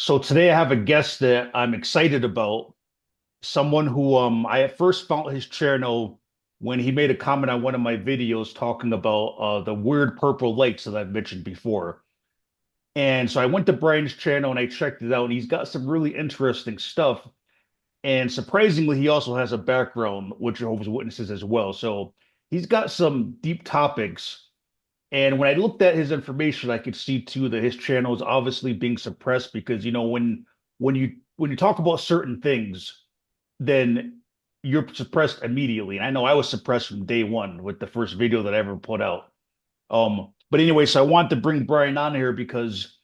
So today I have a guest that I'm excited about. Someone who I at first found his channel when he made a comment on one of my videos talking about the weird purple lights that I've mentioned before. And so I went to Brian's channel and I checked it out, and he's got some really interesting stuff. And surprisingly, he also has a background with Jehovah's Witnesses as well. So he's got some deep topics. And when I looked at his information, I could see too that his channel is obviously being suppressed because when you talk about certain things, then you're suppressed immediately. And I know I was suppressed from day one with the first video that I ever put out. But anyway, so I wanted to bring Brian on here because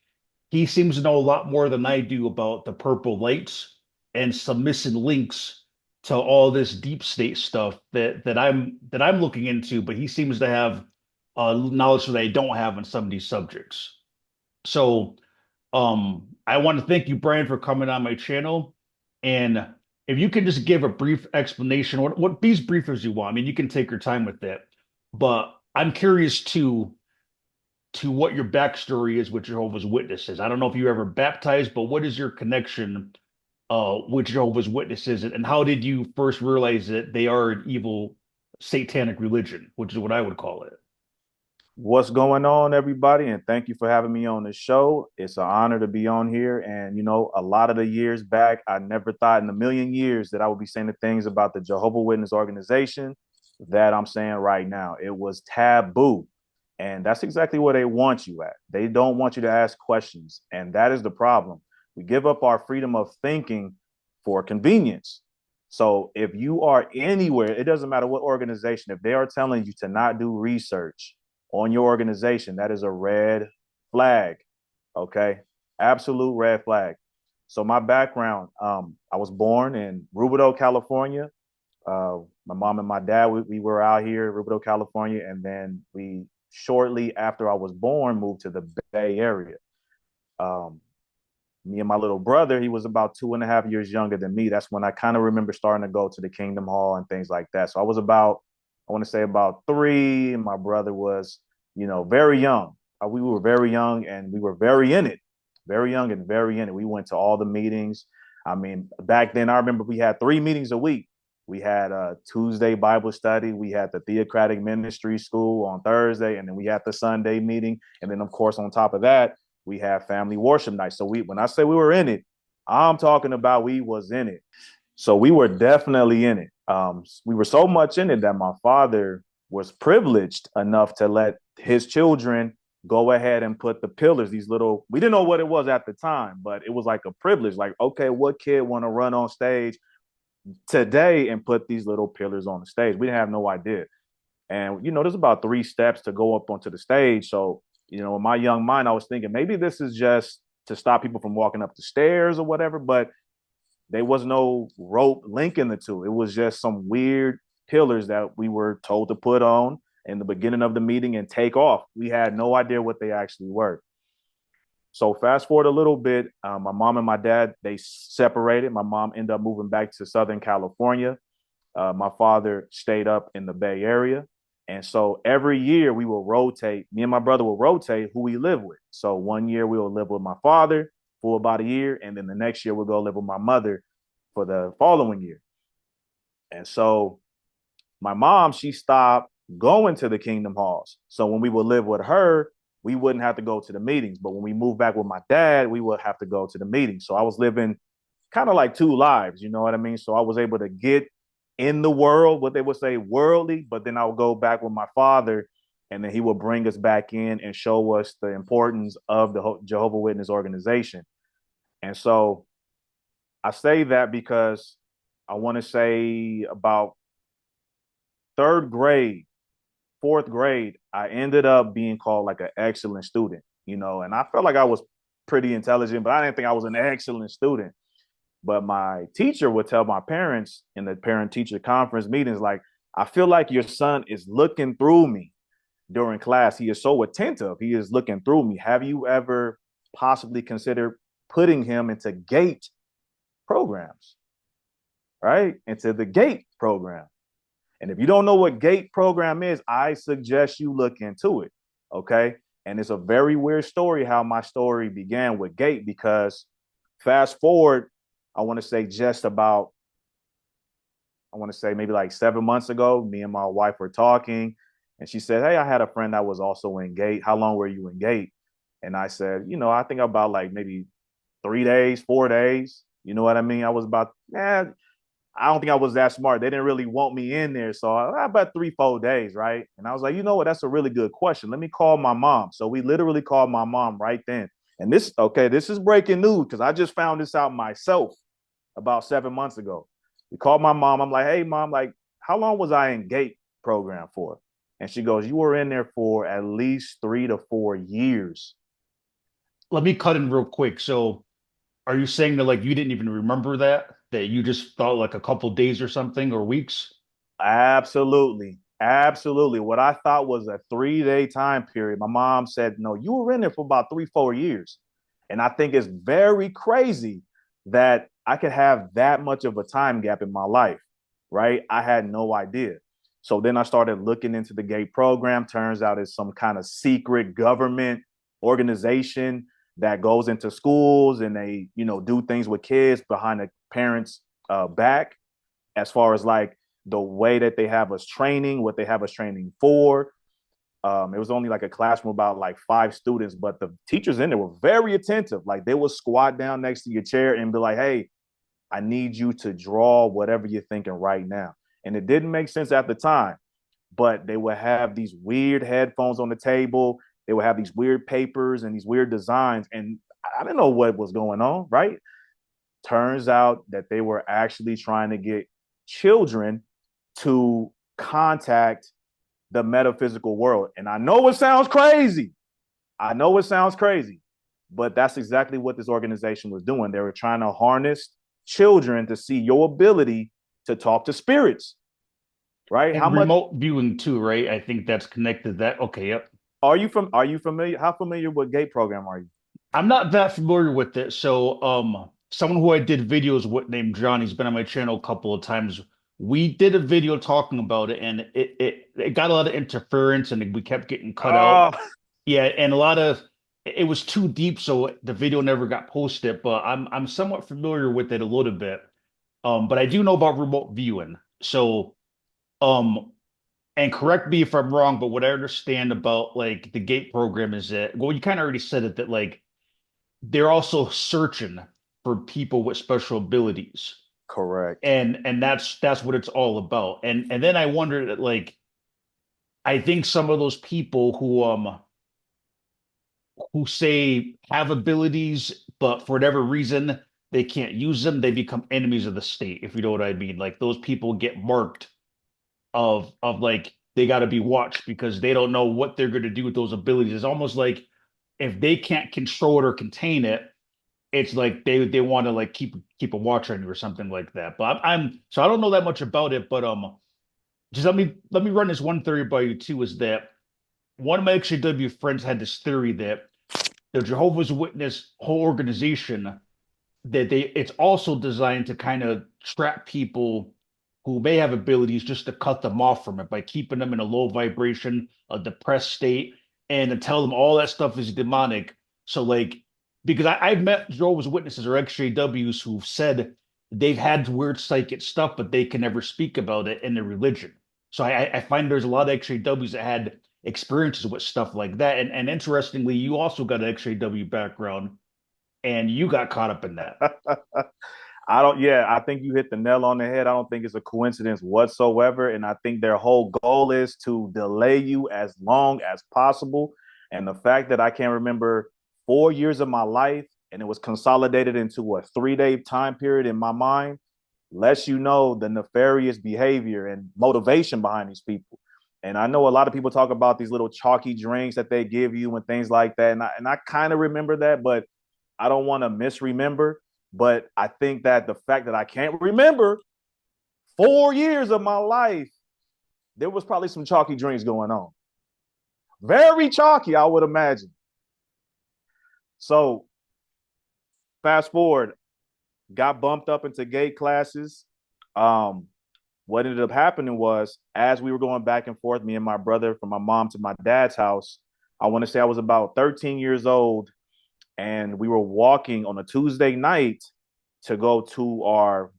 he seems to know a lot more than I do about the purple lights and some missing links to all this deep state stuff that I'm looking into, but he seems to have knowledge that I don't have on some of these subjects. So I want to thank you, Brian, for coming on my channel. And if you can just give a brief explanation, what be as brief as you want. I mean, you can take your time with that, but I'm curious to what your backstory is with Jehovah's Witnesses. I don't know if you were ever baptized, but what is your connection with Jehovah's Witnesses, and how did you first realize that they are an evil satanic religion, which is what I would call it? What's going on, everybody? And thank you for having me on the show. It's an honor to be on here. And, a lot of the years back, I never thought in a million years that I would be saying the things about the Jehovah Witness organization that I'm saying right now. It was taboo. And that's exactly where they want you at. They don't want you to ask questions. And that is the problem. We give up our freedom of thinking for convenience. So if you are anywhere, it doesn't matter what organization, if they are telling you to not do research on your organization, that is a red flag. Okay. Absolute red flag. So my background, I was born in Rubidoux, California. My mom and my dad, we were out here in Rubidoux, California. And then we shortly after I was born, moved to the Bay Area. Um, Me and my little brother, he was about 2.5 years younger than me. That's when I kind of remember starting to go to the Kingdom Hall and things like that. So I was about, I want to say about three, and my brother was, very young. We were very young and we were very in it, very young and very in it. We went to all the meetings. I mean, back then, I remember we had 3 meetings a week. We had a Tuesday Bible study. We had the Theocratic Ministry School on Thursday, and then we had the Sunday meeting. And then, of course, on top of that, we have family worship night. So when I say we were in it, I'm talking about we was in it. So we were definitely in it. We were so much in it that my father was privileged enough to let his children go ahead and put the pillars, these little, we didn't know what it was at the time, but it was like a privilege. Like, okay, what kid want to run on stage today and put these little pillars on the stage? We didn't have no idea. And, there's about 3 steps to go up onto the stage. So, in my young mind, I was thinking maybe this is just to stop people from walking up the stairs or whatever, but there was no rope linking the two. It was just some weird pillars that we were told to put on in the beginning of the meeting and take off. We had no idea what they actually were. So fast forward a little bit, my mom and my dad, they separated. My mom ended up moving back to Southern California. My father stayed up in the Bay Area. And so every year we will rotate, me and my brother will rotate who we live with. So one year we will live with my father for about a year. And then the next year we'll go live with my mother for the following year. And so my mom, she stopped going to the Kingdom Halls. So when we would live with her, we wouldn't have to go to the meetings. But when we moved back with my dad, we would have to go to the meetings. So I was living kind of like two lives, you know what I mean? So I was able to get in the world, what they would say worldly, but then I would go back with my father, and then he would bring us back in and show us the importance of the Jehovah Witness organization. And so I say that because I want to say about third grade, fourth grade, I ended up being called like an excellent student, and I felt like I was pretty intelligent, but I didn't think I was an excellent student. But my teacher would tell my parents in the parent teacher conference meetings, like, I feel like your son is looking through me during class. He is so attentive. He is looking through me. Have you ever possibly considered putting him into GATE programs, right? Into the GATE program. And if you don't know what GATE program is, I suggest you look into it. Okay. And it's a very weird story how my story began with GATE, because Fast forward, I want to say just about, I want to say maybe like 7 months ago, me and my wife were talking, and she said, "Hey, I had a friend that was also in gate. How long were you in gate?" And I said, I think about like maybe 3 days, 4 days. You know what I mean? I was about, I don't think I was that smart. They didn't really want me in there. So about 3, 4 days, right? And I was like, you know what? That's a really good question. Let me call my mom. So we literally called my mom right then. And this is breaking news because I just found this out myself about 7 months ago. We called my mom. I'm like, hey, mom, like, how long was I in GATE program for? And she goes, you were in there for at least 3 to 4 years. Let me cut in real quick. So, are you saying that like you didn't even remember that you just thought like a couple days or something or weeks? Absolutely. Absolutely. What I thought was a 3 day time period. My mom said, no, you were in there for about 3, 4 years. And I think it's very crazy that I could have that much of a time gap in my life, right? I had no idea. So then I started looking into the GATE program. Turns out it's some kind of secret government organization that goes into schools and they, do things with kids behind the parents' back, as far as like the way that they have us training, what they have us training for. It was only like a classroom about like 5 students, but the teachers in there were very attentive. Like they would squat down next to your chair and be like, hey, I need you to draw whatever you're thinking right now. And it didn't make sense at the time, but they would have these weird headphones on the table. They would have these weird papers and these weird designs. And I didn't know what was going on, right? Turns out that they were actually trying to get children to contact the metaphysical world. And I know it sounds crazy. I know it sounds crazy, but that's exactly what this organization was doing. They were trying to harness children to see your ability to talk to spirits, right? How And much remote viewing too, right? I think that's connected to that. Okay, yep. are you familiar? How familiar with GATE program are you? I'm not that familiar with it. So, someone who I did videos with named John, he's been on my channel a couple of times. We did a video talking about it, and it got a lot of interference, and we kept getting cut out. Oh, Yeah, and a lot of it was too deep, so the video never got posted. But I'm somewhat familiar with it a little bit. But I do know about remote viewing. So, um, and correct me if I'm wrong, but what I understand about like the GATE program is that, well, you kind of already said it, that like they're also searching for people with special abilities. correct. And that's what it's all about. And then I wonder that like I think some of those people who say have abilities, but for whatever reason they can't use them, they become enemies of the state, if you know what I mean. Like those people get marked of like they got to be watched because they don't know what they're going to do with those abilities. It's almost like if they can't control it or contain it, it's like they want to like keep a watch on you or something like that. But I'm so I don't know that much about it, but just let me run this one theory by you too. Is that one of my XJW friends had this theory that the Jehovah's Witness whole organization, that it's also designed to kind of trap people who may have abilities, just to cut them off from it by keeping them in a low vibration, a depressed state, and to tell them all that stuff is demonic. So like, because I've met Jehovah's Witnesses or XJWs who've said they've had weird psychic stuff, but they can never speak about it in their religion. So I find there's a lot of XJWs that had experiences with stuff like that. And interestingly, you also got an XJW background and you got caught up in that. I think you hit the nail on the head. I don't think it's a coincidence whatsoever. And I think their whole goal is to delay you as long as possible. And the fact that I can't remember 4 years of my life and it was consolidated into a 3 day time period in my mind lets you know the nefarious behavior and motivation behind these people. And I know a lot of people talk about these little chalky drinks that they give you and things like that. And I kind of remember that, but I don't want to misremember. But I think that the fact that I can't remember 4 years of my life, there was probably some chalky drinks going on. Very chalky, I would imagine. So fast forward, got bumped up into GATE classes. Um, what ended up happening was as we were going back and forth, me and my brother from my mom to my dad's house, I want to say I was about 13 years old. and we were walking on a Tuesday night to go to our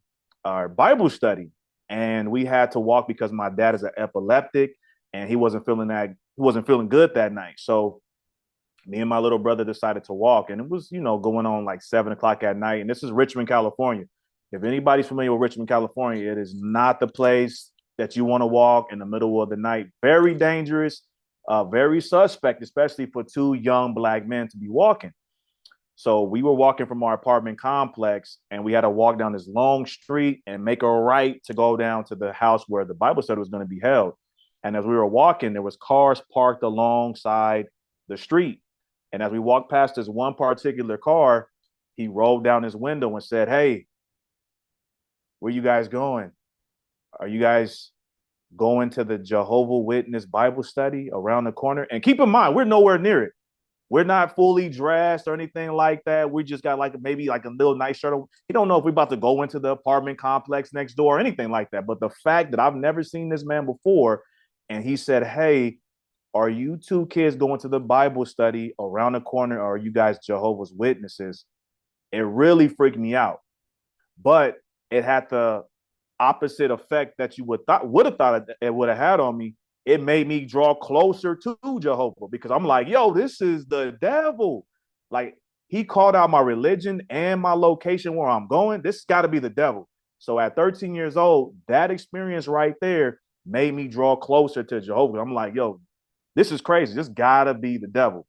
Bible study, and we had to walk because my dad is an epileptic, and he wasn't feeling good that night. So me and my little brother decided to walk, and it was going on like 7 o'clock at night, and this is Richmond, California. If anybody's familiar with Richmond, California, it is not the place that you want to walk in the middle of the night. Very dangerous, very suspect, especially for two young black men to be walking. So we were walking from our apartment complex, and we had to walk down this long street and make a right to go down to the house where the Bible study was going to be held. And as we were walking, there was cars parked alongside the street. And as we walked past this one particular car, he rolled down his window and said, "Hey, where you guys going? Are you guys going to the Jehovah Witness Bible study around the corner?" And keep in mind, we're nowhere near it. We're not fully dressed or anything like that. We just got like maybe like a little nice shirt. We don't know if we're about to go into the apartment complex next door or anything like that. But the fact that I've never seen this man before, and he said, "Hey, are you two kids going to the Bible study around the corner, or are you guys Jehovah's Witnesses?" It really freaked me out. But it had the opposite effect that you would have thought it would have had on me. It made me draw closer to Jehovah because I'm like, yo, this is the devil. Like, he called out my religion and my location where I'm going. This got to be the devil. So at 13 years old, that experience right there made me draw closer to Jehovah. I'm like, yo, this is crazy. This got to be the devil.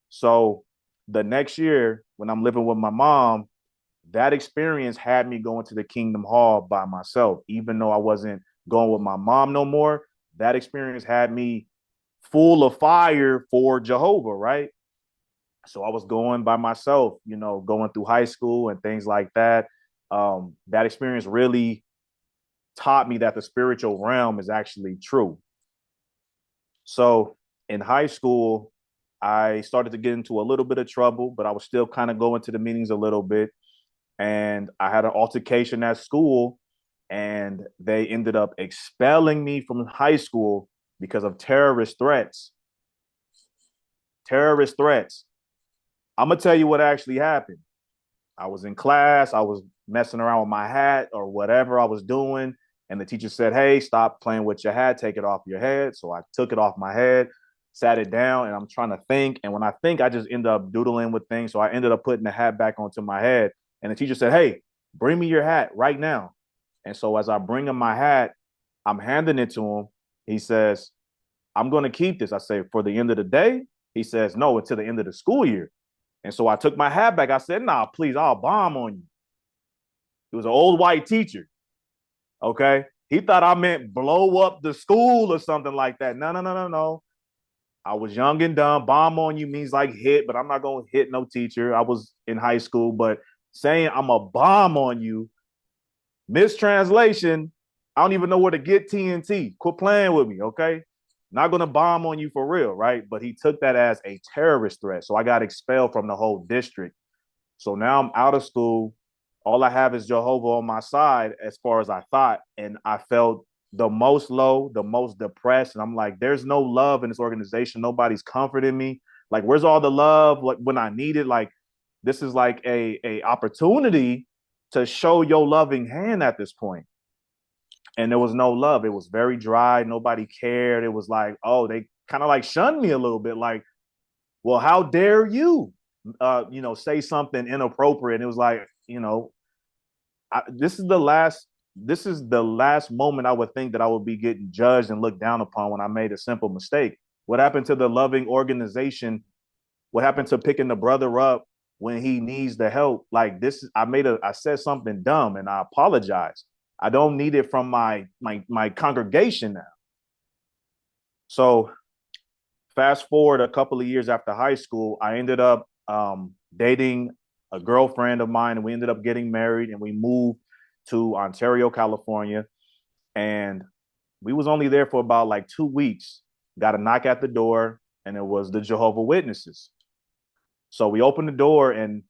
So the next year, when I'm living with my mom, that experience had me going to the Kingdom Hall by myself, even though I wasn't going with my mom no more. That experience had me full of fire for Jehovah, right? So I was going by myself, going through high school and things like that. That experience really taught me that the spiritual realm is actually true. So in high school, I started to get into a little bit of trouble, but I was still kind of going to the meetings a little bit. And I had an altercation at school, and they ended up expelling me from high school because of terrorist threats. Terrorist threats. I'm gonna tell you what actually happened. I was in class, I was messing around with my hat or whatever I was doing, and the teacher said, "Hey, stop playing with your hat, take it off your head." So I took it off my head, sat it down, and I'm trying to think. And when I think, I just end up doodling with things. So I ended up putting the hat back onto my head. And the teacher said, "Hey, bring me your hat right now." And so as I bring him my hat, I'm handing it to him. He says, "I'm going to keep this." I say, "For the end of the day?" He says, "No, until the end of the school year." And so I took my hat back. I said, "Nah, please, I'll bomb on you." He was an old white teacher. Okay. He thought I meant blow up the school or something like that. No, no, no, no, no. I was young and dumb. Bomb on you means like hit, but I'm not going to hit no teacher. I was in high school, but saying I'm a bomb on you, mistranslation. I don't even know where to get TNT. Quit playing with me, okay? Not going to bomb on you for real, right? But he took that as a terrorist threat. So I got expelled from the whole district. So now I'm out of school. All I have is Jehovah on my side as far as I thought. And I felt the most low, the most depressed. And I'm like, there's no love in this organization. Nobody's comforting me. Like, where's all the love? Like, when I need it, like, this is like a opportunity to show your loving hand at this point. And there was no love. It was very dry. Nobody cared. It was like, oh, they kind of like shunned me a little bit. Like, well, how dare you, say something inappropriate? And it was like, this is the last moment I would think that I would be getting judged and looked down upon when I made a simple mistake. What happened to the loving organization? What happened to picking the brother up when he needs the help? Like this, I said something dumb and I apologize. I don't need it from my congregation now. So fast forward a couple of years after high school, I ended up dating a girlfriend of mine, and we ended up getting married, and we moved to Ontario, California. And we was only there for about like 2 weeks. Got a knock at the door, and it was the Jehovah Witnesses. So we opened the door, and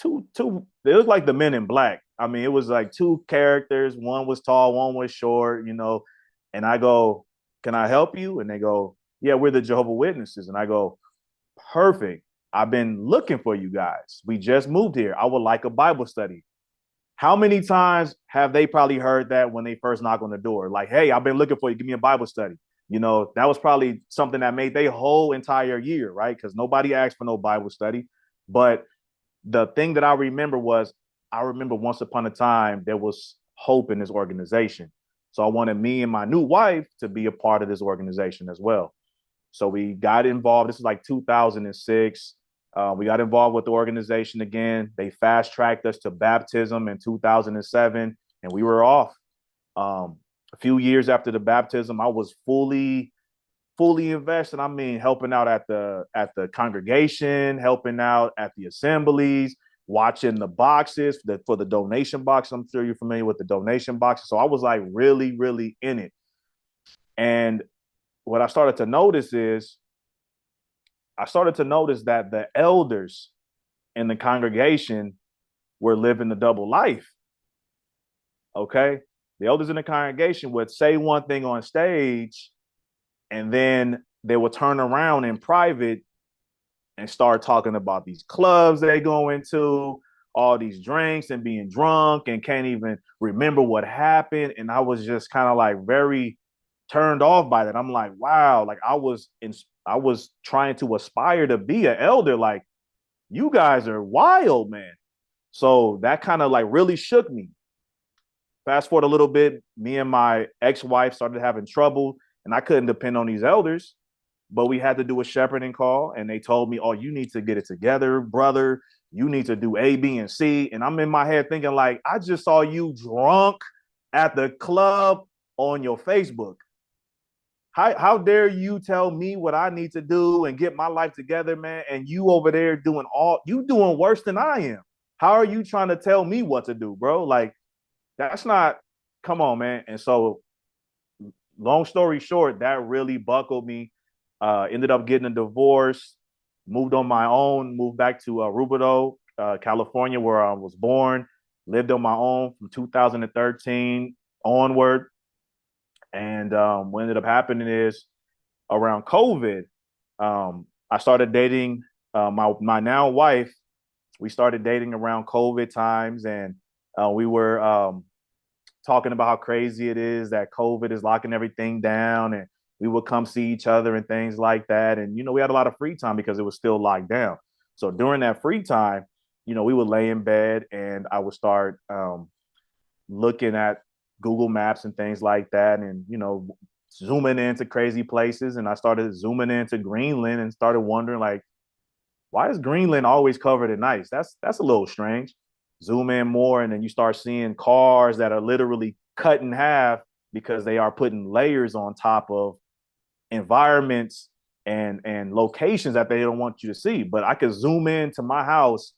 they looked like the Men in Black. I mean, it was like two characters. One was tall, one was short, And I go, "Can I help you?" And they go, "Yeah, we're the Jehovah Witnesses." And I go, "Perfect. I've been looking for you guys. We just moved here. I would like a Bible study. How many times have they probably heard that when they first knock on the door? Like, hey, I've been looking for you. Give me a Bible study. You know, that was probably something that made their whole entire year, right? Because nobody asked for no Bible study. But the thing that I remember was, I remember once upon a time there was hope in this organization. So I wanted me and my new wife to be a part of this organization as well. So we got involved. This is like 2006. We got involved with the organization again. They fast tracked us to baptism in 2007, and we were off. A few years after the baptism, I was fully invested. I mean, helping out at the congregation, helping out at the assemblies, watching the boxes for the donation box. I'm sure you're familiar with the donation boxes. So I was like really, really in it. And what I started to notice is that the elders in the congregation were living the double life. Okay. The elders in the congregation would say one thing on stage, and then they would turn around in private and start talking about these clubs they go into, all these drinks and being drunk and can't even remember what happened. And I was just kind of like very turned off by that. I'm like, wow, like I was trying to aspire to be an elder. Like, you guys are wild, man. So that kind of like really shook me. Fast forward a little bit, me and my ex-wife started having trouble, and I couldn't depend on these elders, but we had to do a shepherding call, and they told me, oh, you need to get it together, brother. You need to do A, B, and C. And I'm in my head thinking, like, I just saw you drunk at the club on your Facebook. How dare you tell me what I need to do and get my life together, man? And you over there doing worse than I am. How are you trying to tell me what to do, bro? Like, that's not, come on, man. And so, long story short, that really buckled me. Ended up getting a divorce, moved on my own, moved back to Rubidoux, California, where I was born, lived on my own from 2013 onward. And what ended up happening is, around COVID, I started dating my now wife. We started dating around COVID times, and we were talking about how crazy it is that COVID is locking everything down, and we would come see each other and things like that. And, we had a lot of free time because it was still locked down. So during that free time, we would lay in bed, and I would start looking at Google Maps and things like that, and, zooming into crazy places. And I started zooming into Greenland and started wondering, like, why is Greenland always covered in ice? That's a little strange. Zoom in more, and then you start seeing cars that are literally cut in half because they are putting layers on top of environments and locations that they don't want you to see. But I could zoom into my house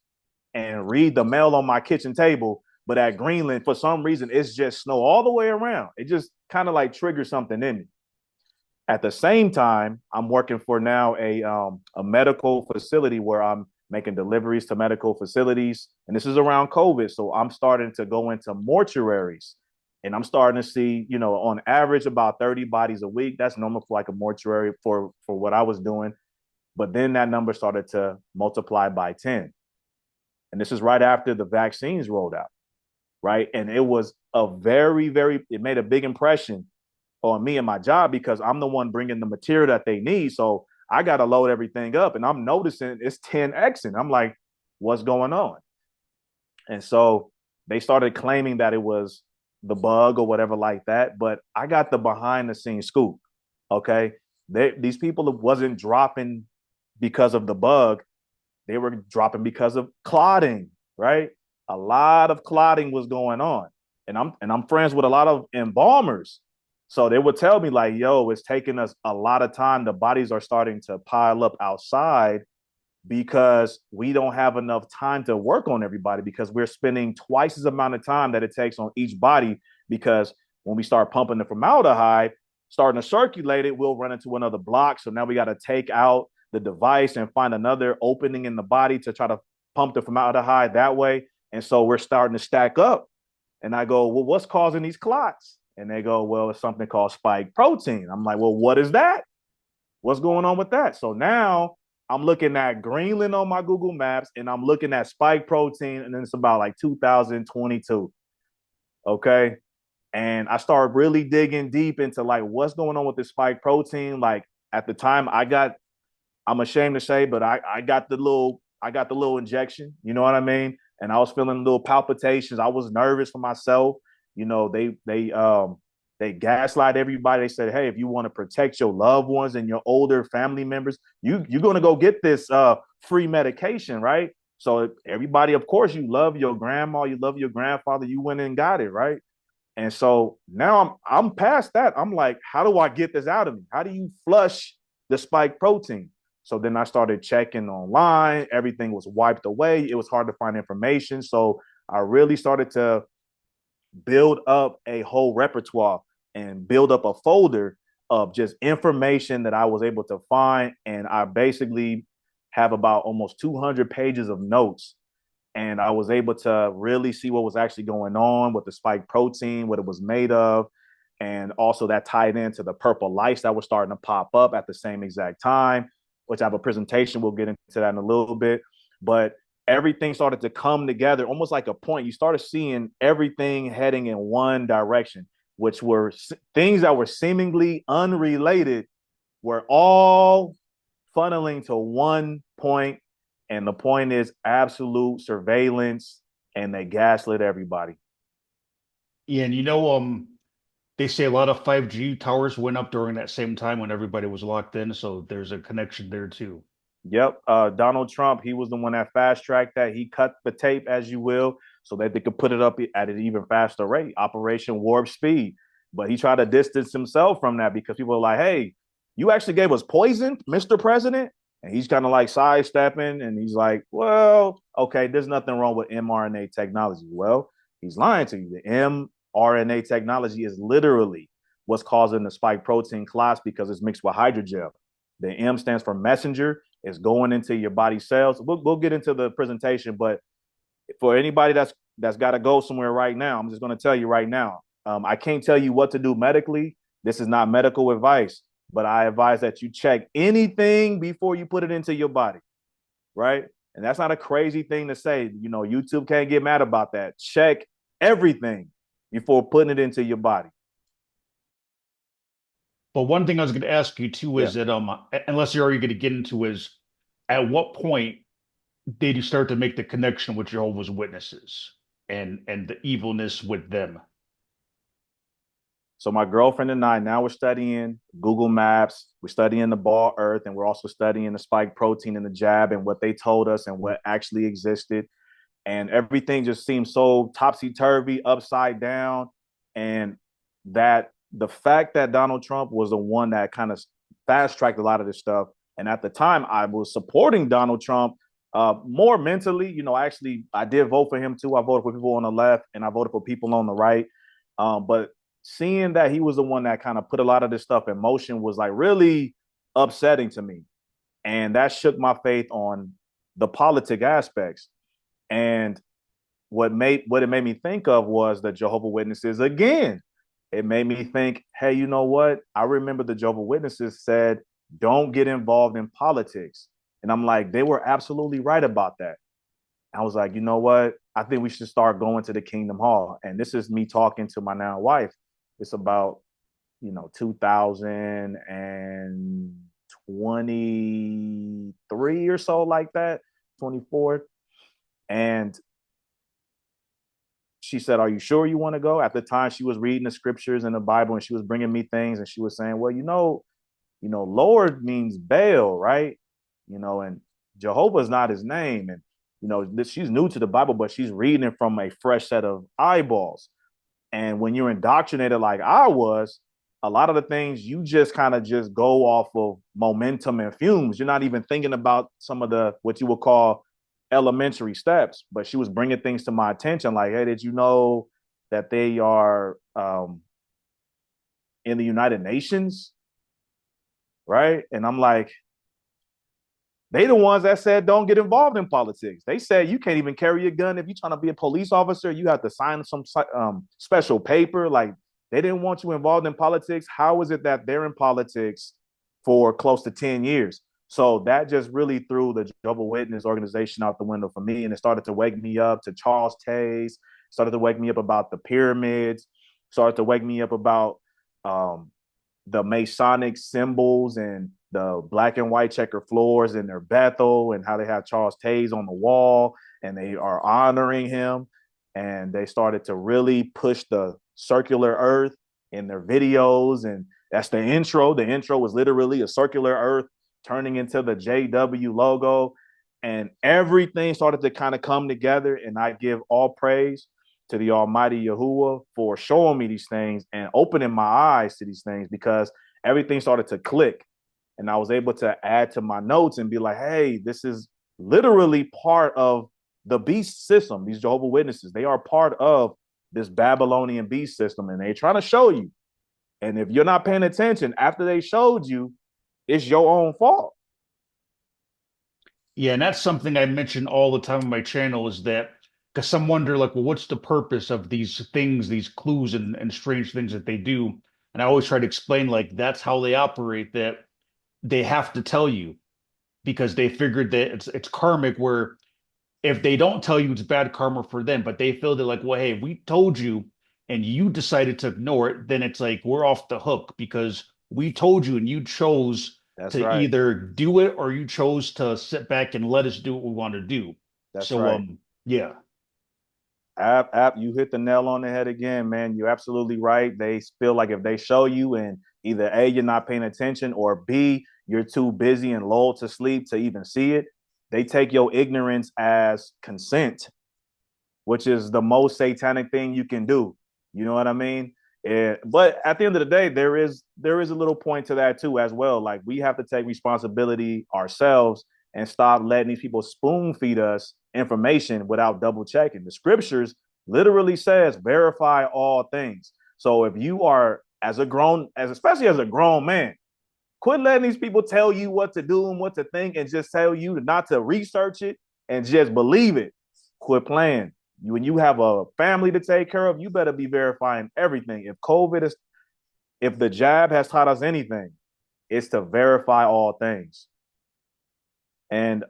and read the mail on my kitchen table. But at Greenland, for some reason, it's just snow all the way around. It just kind of like triggers something in me. At the same time, I'm working for now a medical facility where I'm making deliveries to medical facilities. And this is around COVID. So I'm starting to go into mortuaries, and I'm starting to see, on average about 30 bodies a week. That's normal for like a mortuary for what I was doing. But then that number started to multiply by 10. And this is right after the vaccines rolled out, right? And it was it made a big impression on me and my job because I'm the one bringing the material that they need. So I got to load everything up, and I'm noticing it's 10x. And I'm like, what's going on? And so they started claiming that it was the bug or whatever like that. But I got the behind the scenes scoop. Okay. These people wasn't dropping because of the bug. They were dropping because of clotting, right? A lot of clotting was going on. And I'm friends with a lot of embalmers. So they would tell me, like, yo, it's taking us a lot of time. The bodies are starting to pile up outside because we don't have enough time to work on everybody, because we're spending twice as amount of time that it takes on each body. Because when we start pumping the formaldehyde, starting to circulate it, we'll run into another block. So now we got to take out the device and find another opening in the body to try to pump the formaldehyde that way. And so we're starting to stack up. And I go, well, what's causing these clots? And they go, well, it's something called spike protein. I'm like, well, what is that? What's going on with that? So now I'm looking at Greenland on my Google Maps, and I'm looking at spike protein, and then it's about like 2022. Okay. And I started really digging deep into like what's going on with this spike protein. Like at the time, I'm ashamed to say, but I got the little injection. You know what I mean? And I was feeling little palpitations. I was nervous for myself. You know, they gaslight everybody. They said, hey, if you want to protect your loved ones and your older family members, you're gonna go get this free medication, right? So everybody, of course, you love your grandma, you love your grandfather, you went and got it, right? And so now I'm past that. I'm like, how do I get this out of me? How do you flush the spike protein? So then I started checking online. Everything was wiped away. It was hard to find information. So I really started to build up a whole repertoire and build up a folder of just information that I was able to find. And I basically have about almost 200 pages of notes, and I was able to really see what was actually going on with the spike protein, what it was made of, and also that tied into the purple lights that were starting to pop up at the same exact time, which I have a presentation. We'll get into that in a little bit. But everything started to come together almost like a point. You started seeing everything heading in one direction, which were things that were seemingly unrelated, were all funneling to one point, and the point is absolute surveillance, and they gaslit everybody. Yeah, and they say a lot of 5G towers went up during that same time when everybody was locked in, so there's a connection there too. Yep. Donald Trump, he was the one that fast tracked that. He cut the tape, as you will, so that they could put it up at an even faster rate, Operation Warp Speed. But he tried to distance himself from that because people are like, hey, you actually gave us poison, Mr. President? And he's kind of like sidestepping, and he's like, well, okay, there's nothing wrong with mRNA technology. Well, he's lying to you. The mRNA technology is literally what's causing the spike protein class because it's mixed with hydrogel. The M stands for messenger. It's going into your body cells. We'll get into the presentation, but for anybody that's got to go somewhere right now, I'm just going to tell you right now. I can't tell you what to do medically. This is not medical advice, but I advise that you check anything before you put it into your body, right? And that's not a crazy thing to say. You know, YouTube can't get mad about that. Check everything before putting it into your body. But one thing I was going to ask you too Yeah. is that unless you're already going to get into is at what point did you start to make the connection with Jehovah's Witnesses and the evilness with them? So my girlfriend and I, now we're studying Google Maps, we're studying the ball Earth, and we're also studying the spike protein and the jab and what they told us and what actually existed. And everything just seems so topsy-turvy, upside down. And that the fact that Donald Trump was the one that kind of fast-tracked a lot of this stuff. And at the time, I was supporting Donald Trump more mentally. You know, actually, I did vote for him too. I voted for people on the left, and I voted for people on the right. But seeing that he was the one that kind of put a lot of this stuff in motion was like really upsetting to me. And that shook my faith on the politic aspects. And what it made me think of was the Jehovah Witnesses again. It made me think, hey, you know what? I remember the Jehovah Witnesses said, don't get involved in politics. And I'm like, they were absolutely right about that. I was like, you know what? I think we should start going to the Kingdom Hall. And this is me talking to my now wife. It's about, 2023 or so, like that, 24. And she said, are you sure you want to go? At the time, she was reading the scriptures in the Bible, and she was bringing me things, and she was saying, well, Lord means Baal, right? And Jehovah's not his name. And, she's new to the Bible, but she's reading it from a fresh set of eyeballs. And when you're indoctrinated like I was, a lot of the things you just kind of just go off of momentum and fumes. You're not even thinking about some of the what you would call elementary steps. But she was bringing things to my attention, like, hey, did you know that they are in the United Nations, right? And I'm like, they the ones that said don't get involved in politics. They said you can't even carry a gun if you're trying to be a police officer. You have to sign some special paper. Like, they didn't want you involved in politics. How is it that they're in politics for close to 10 years? So that just really threw the Jehovah's Witness organization out the window for me. And it started to wake me up to Charles Taze, started to wake me up about the pyramids, started to wake me up about um, the Masonic symbols and the black and white checker floors in their Bethel, and how they have Charles Taze on the wall and they are honoring him. And they started to really push the circular earth in their videos. And that's the intro. The intro was literally a circular earth turning into the JW logo. And everything started to kind of come together. And I give all praise to the Almighty Yahuwah for showing me these things and opening my eyes to these things, because everything started to click. And I was able to add to my notes and be like, hey, this is literally part of the beast system. These Jehovah's Witnesses, they are part of this Babylonian beast system, and they're trying to show you. And if you're not paying attention after they showed you, it's your own fault. Yeah, and that's something I mention all the time on my channel is that because some wonder like, well, what's the purpose of these things, these clues and strange things that they do? And I always try to explain like that's how they operate, that they have to tell you because they figured that it's karmic where if they don't tell you it's bad karma for them, but they feel they're like, well, hey, we told you and you decided to ignore it, then it's like we're off the hook because we told you and you chose That's to right. either do it or you chose to sit back and let us do what we want to do. That's So right. yeah. You hit the nail on the head again, man. You're absolutely right. They feel like if they show you and either A, you're not paying attention, or B, you're too busy and lulled to sleep to even see it, they take your ignorance as consent, which is the most satanic thing you can do. You know what I mean? But at the end of the day, there is a little point to that too as well. Like we have to take responsibility ourselves and stop letting these people spoon feed us information without double checking. The scriptures literally says verify all things. So if you are as a grown, as especially as a grown man, quit letting these people tell you what to do and what to think and just tell you not to research it and just believe it. Quit playing. When you have a family to take care of, you better be verifying everything. If the jab has taught us anything, it's to verify all things. And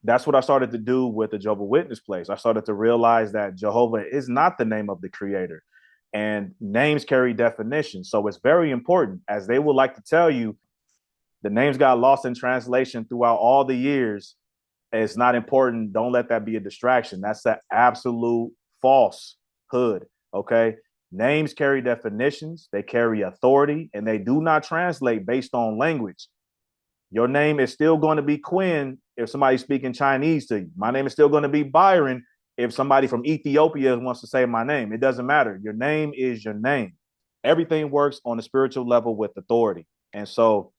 that's what I started to do with the Jehovah's Witness place. I started to realize that Jehovah is not the name of the creator, and names carry definition. So it's very important, as they would like to tell you, the names got lost in translation throughout all the years. It's not important. Don't let that be a distraction. That's an absolute falsehood. Okay. Names carry definitions, they carry authority, and they do not translate based on language. Your name is still going to be Quinn if somebody's speaking Chinese to you. My name is still going to be Byron if somebody from Ethiopia wants to say my name. It doesn't matter. Your name is your name. Everything works on a spiritual level with authority. And so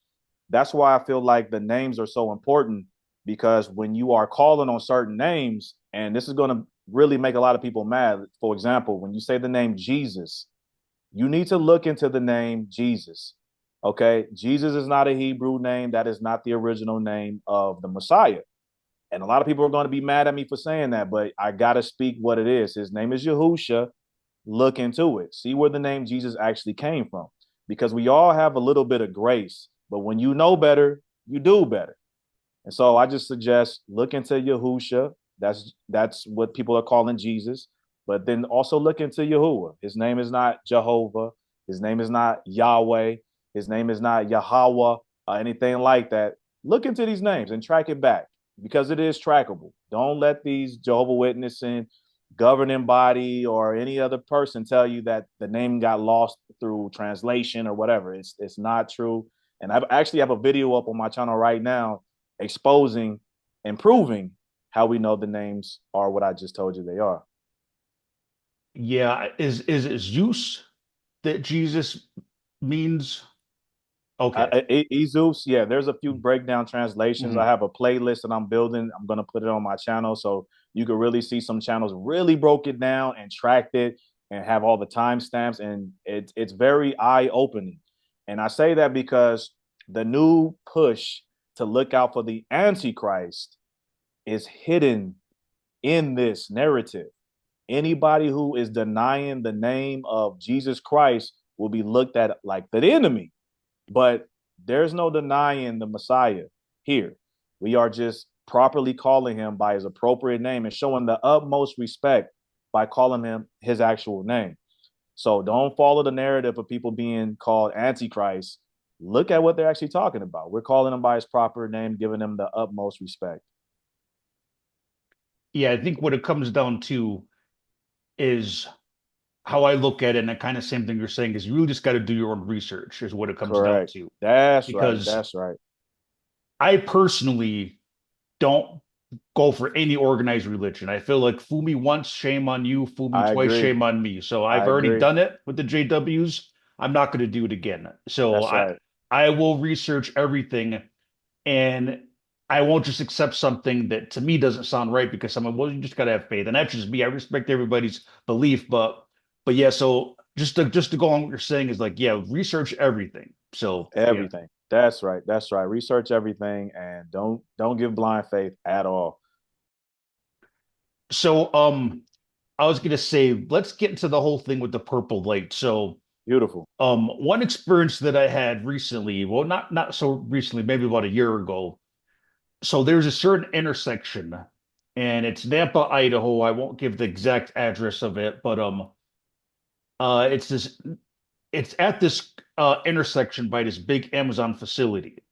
that's why I feel like the names are so important, because when you are calling on certain names, and this is going to really make a lot of people mad. For example, when you say the name Jesus, you need to look into the name Jesus. Okay. Jesus is not a Hebrew name. That is not the original name of the Messiah. And a lot of people are going to be mad at me for saying that, but I got to speak what it is. His name is Yahusha. Look into it. See where the name Jesus actually came from, because we all have a little bit of grace, but when you know better, you do better. And so I just suggest look into Yahusha. That's what people are calling Jesus. But then also look into Yahuwah. His name is not Jehovah. His name is not Yahweh. His name is not Yahweh, anything like that. Look into these names and track it back, because it is trackable. Don't let these Jehovah Witnessing governing body or any other person tell you that the name got lost through translation or whatever. It's not true. And I actually have a video up on my channel right now exposing and proving how we know the names are what I just told you they are. Yeah. Is it Zeus that Jesus means? Okay. Jesus, yeah, there's a few breakdown translations. I Mhm. have a playlist that I'm building. I'm going to put it on my channel so you can really see some channels really broke it down and tracked it and have all the timestamps. And it's very eye opening. And I say that because the new push to look out for the Antichrist is hidden in this narrative. Anybody who is denying the name of Jesus Christ will be looked at like the enemy, but there's no denying the Messiah. here. We are just properly calling him by his appropriate name and showing the utmost respect by calling him his actual name. So don't follow the narrative of people being called Antichrist. Look at what they're actually talking about. We're calling him by his proper name, giving him the utmost respect. Yeah, I think what it comes down to is how I look at it, and the kind of same thing you're saying is you really just got to do your own research, is what it comes down Correct. to. That's right. Because That's right. I personally don't go for any organized religion. I feel like fool me once, shame on you, fool me I twice, agree. shame on me. So I've I already agree. done it with the JWs. I'm not going to do it again. So That's right. I will research everything, and I won't just accept something that to me doesn't sound right because someone, well, you just gotta have faith. And that's just me. I respect everybody's belief, but yeah, so just to go on what you're saying is like, yeah, research everything. So yeah. Everything. That's right. That's right. Research everything and don't give blind faith at all. So I was gonna say, let's get into the whole thing with the purple light. So Beautiful. one experience that I had recently, well, not so recently, maybe about a year ago. So there's a certain intersection, and it's Nampa, Idaho. I won't give the exact address of it, but it's this it's at this intersection by this big Amazon facility.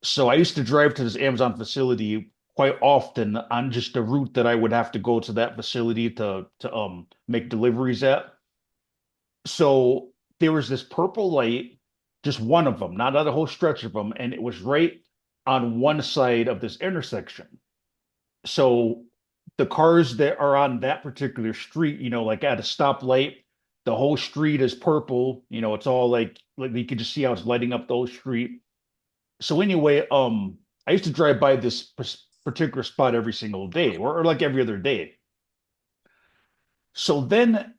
So I used to drive to this Amazon facility quite often on just the route that I would have to go to that facility to make deliveries at. So there was this purple light, just one of them, not a whole stretch of them, and it was right on one side of this intersection. So the cars that are on that particular street, like at a stoplight, the whole street is purple. It's all like you can just see how it's lighting up the whole street. So anyway, I used to drive by this particular spot every single day, or like every other day. So then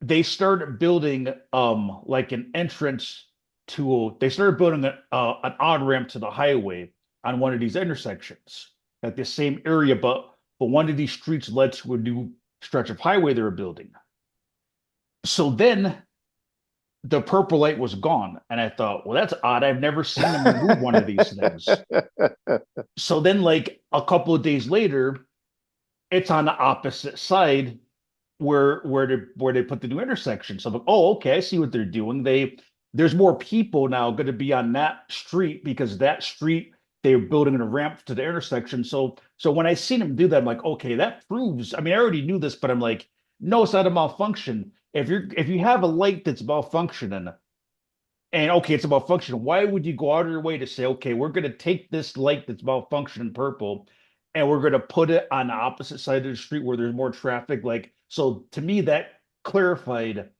they started building like an entrance to. They started building an on ramp to the highway on one of these intersections at the same area, but one of these streets led to a new stretch of highway they were building. So then the purple light was gone, and I thought, well, that's odd. I've never seen them remove one of these things. So then, like a couple of days later, it's on the opposite side where they put the new intersection. So I'm like, oh, okay, I see what they're doing. There's more people now going to be on that street because that street they're building a ramp to the intersection. So when I seen them do that, I'm like, okay, that proves. I mean, I already knew this, but I'm like, no, it's not a malfunction. If you have a light that's malfunctioning, and okay, it's about function. Why would you go out of your way to say, okay, we're going to take this light that's malfunctioning purple and we're going to put it on the opposite side of the street where there's more traffic? Like, so to me, that clarified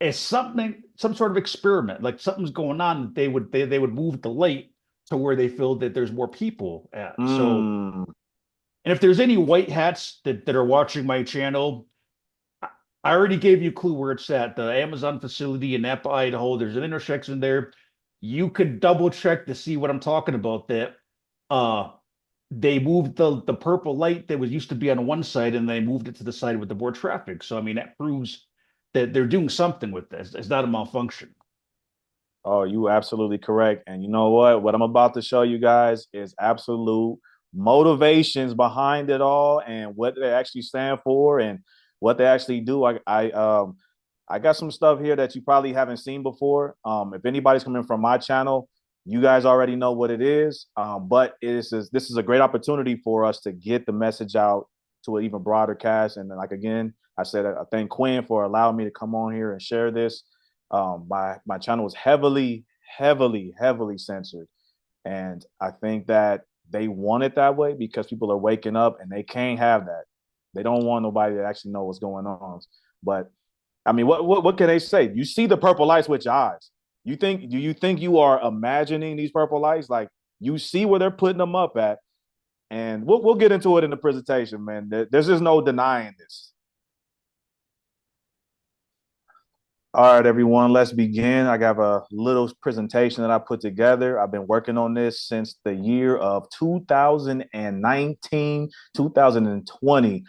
as something, some sort of experiment, like something's going on that they would move the light to where they feel that there's more people at. So, Mm. and if there's any white hats that are watching my channel, I already gave you a clue where it's at. The Amazon facility in Napa, Idaho. There's an intersection there. You could double check to see what I'm talking about. That uh they moved the purple light that was used to be on one side and they moved it to the side with the more traffic. So I mean that proves that they're doing something with this. It's not a malfunction. Oh, you absolutely correct. And you know what? What I'm about to show you guys is absolute motivations behind it all and what they actually stand for and what they actually do. I got some stuff here that you probably haven't seen before. If anybody's coming from my channel, you guys already know what it is. But this is a great opportunity for us to get the message out to an even broader cast. And then, like again, I said I thank Quinn for allowing me to come on here and share this. My channel was heavily censored, and I think that they want it that way because people are waking up and they can't have that. They don't want nobody to actually know what's going on. But I mean, what can they say? You see the purple lights with your eyes. Do you think you are imagining these purple lights? Like you see where they're putting them up at, and we'll get into it in the presentation, man. There's just no denying this. All right, everyone, let's begin. I got a little presentation that I put together. I've been working on this since the year of 2019, 2020.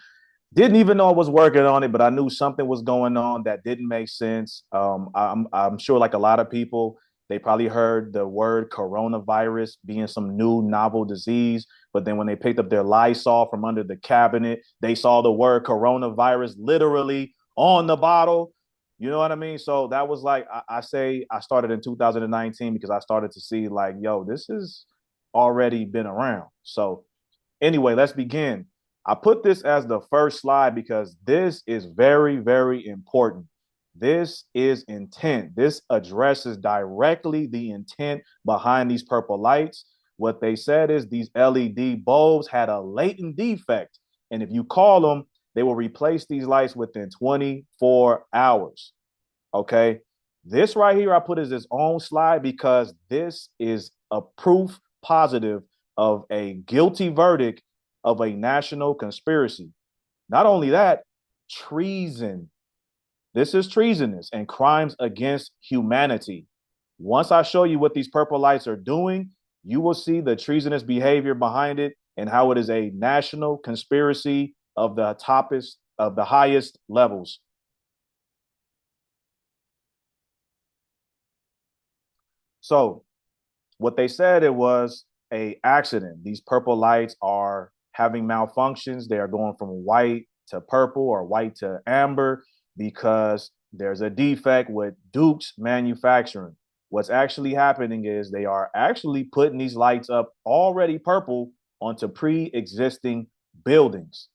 Didn't even know I was working on it, but I knew something was going on that didn't make sense. I'm sure, like a lot of people, They probably heard the word coronavirus being some new novel disease. But then when they picked up their Lysol from under the cabinet, they saw the word coronavirus literally on the bottle. You know what I mean? So that was like, I say I started in 2019 because I started to see like, yo, this has already been around. So anyway, let's begin. I put this as the first slide because this is very, very important. This is intent. This addresses directly the intent behind these purple lights. What they said is these LED bulbs had a latent defect. And if you call them, they will replace these lights within 24 hours. Okay. This right here, I put as its own slide because this is a proof positive of a guilty verdict of a national conspiracy. Not only that, treason. This is treasonous and crimes against humanity. Once I show you what these purple lights are doing, you will see the treasonous behavior behind it and how it is a national conspiracy of the toppest of the highest levels. So what they said, it was a accident. These purple lights are having malfunctions. They are going from white to purple or white to amber because there's a defect with Duke's manufacturing. What's actually happening is they are actually putting these lights up already purple onto pre-existing buildings.